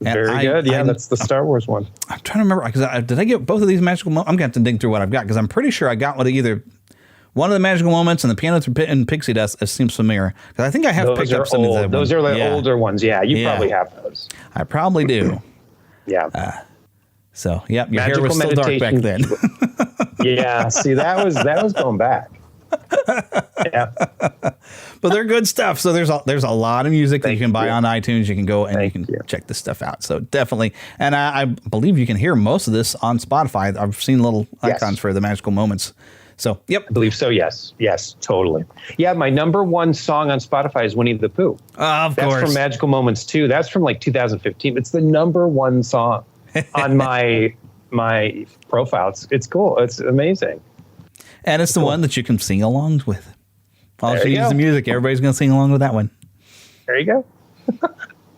Very good. Yeah, that's the Star Wars one. I'm trying to remember. Did I get both of these magical moments? I'm going to have to dig through what I've got because I'm pretty sure I got either one of the magical moments and the piano and pixie dust. It seems familiar because I think I have picked up some of them. Those are the older ones. Yeah, you probably have those. I probably do. Yeah. So, yep, your hair was still dark back then. Yeah, see, that was going back. Yeah. But they're good stuff. So there's a lot of music that you can buy on iTunes. You can go and you can check this stuff out. So definitely. And I believe you can hear most of this on Spotify. I've seen little icons for the magical moments. So, yep. I believe so, yes. Yes, totally. Yeah, my number one song on Spotify is Winnie the Pooh. Of course. That's from Magical Moments, too. That's from like 2015. It's the number one song on my profile. It's cool. It's amazing. And it's the one that you can sing along with. All she needs the music. Everybody's going to sing along with that one. There you go.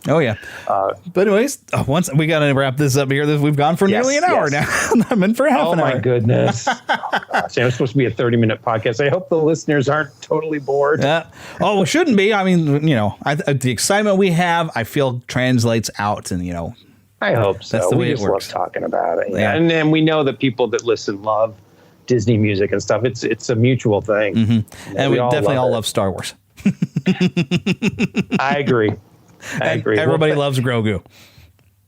Oh, yeah. But anyways, once we got to wrap this up here. We've gone for nearly an hour now. I'm in for half an hour. Oh, my goodness. Gosh, it was supposed to be a 30-minute podcast. I hope the listeners aren't totally bored. Oh, it shouldn't be. I mean, the excitement we have, I feel translates out. And, I hope so. That's the way we it just works. love talking about it. Yeah. And then we know that people that listen love Disney music and stuff. It's a mutual thing. Mm-hmm. And we definitely all love Star Wars. I agree. Everybody loves Grogu.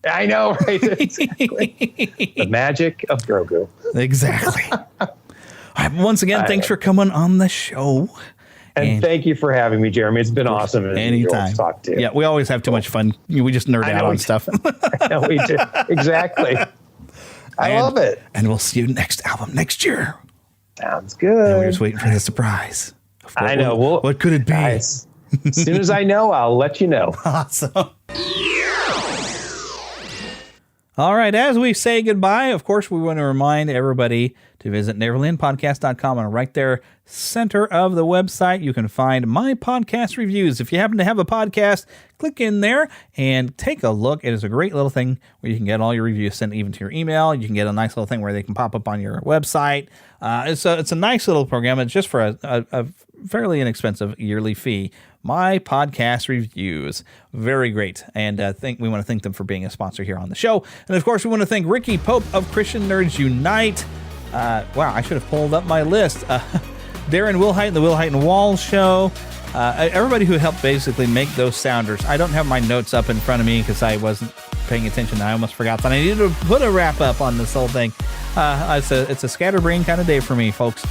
I know, right? Exactly. The magic of Grogu. Exactly. All right, once again, thanks for coming on the show. And thank you for having me, Jeremy. It's been awesome. Anytime. To talk to. Yeah, we always have too much fun. We just nerd out on stuff. I know we do. Exactly. I love it. And we'll see you next album next year. Sounds good. And we're just waiting for the surprise. I know. What could it be? Guys, as soon as I know, I'll let you know. Awesome. All right. As we say goodbye, of course, we want to remind everybody to visit neverlandpodcast.com, and right there, center of the website, you can find my podcast reviews. If you happen to have a podcast, click in there and take a look. It is a great little thing where you can get all your reviews sent even to your email. You can get a nice little thing where they can pop up on your website. It's a nice little program. It's just for a fairly inexpensive yearly fee. My podcast reviews. Very great. And we want to thank them for being a sponsor here on the show. And of course, we want to thank Ricky Pope of Christian Nerds Unite. Wow, I should have pulled up my list. Darren Wilhite and the Wilhite and Wall Show. Everybody who helped basically make those sounders. I don't have my notes up in front of me because I wasn't paying attention. I almost forgot that I needed to put a wrap up on this whole thing. It's a scatterbrain kind of day for me, folks.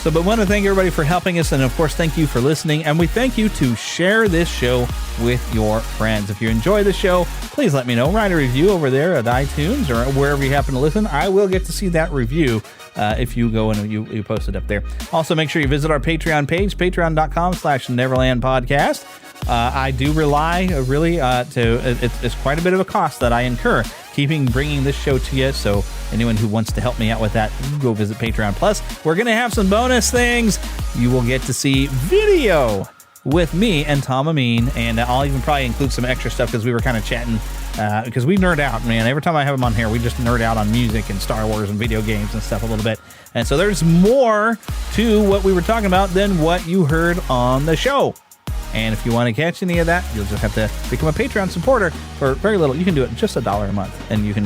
So, but want to thank everybody for helping us, and of course, thank you for listening. And we thank you to share this show with your friends. If you enjoy the show, please let me know. Write a review over there at iTunes or wherever you happen to listen. I will get to see that review if you go and you post it up there. Also, make sure you visit our Patreon page, patreon.com/NeverlandPodcast. I do rely it's quite a bit of a cost that I incur bringing this show to you. So anyone who wants to help me out with that, go visit Patreon. Plus, we're going to have some bonus things. You will get to see video with me and Tom Ameen, and I'll even probably include some extra stuff because we were kind of chatting because we nerd out, man. Every time I have him on here, we just nerd out on music and Star Wars and video games and stuff a little bit. And so there's more to what we were talking about than what you heard on the show. And if you want to catch any of that, you'll just have to become a Patreon supporter for very little. You can do it just $1 a month, and you can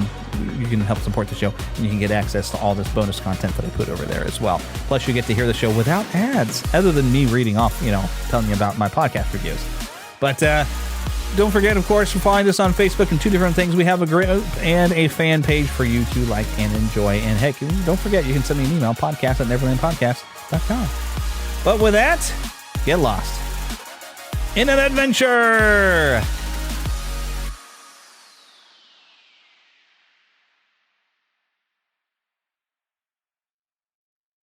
help support the show, and you can get access to all this bonus content that I put over there as well. Plus, you get to hear the show without ads, other than me reading off, telling you about my podcast reviews. But don't forget, of course, to find us on Facebook and 2 different things. We have a group and a fan page for you to like and enjoy. And heck, don't forget, you can send me an email, podcast@neverlandpodcast.com. But with that, get lost in an adventure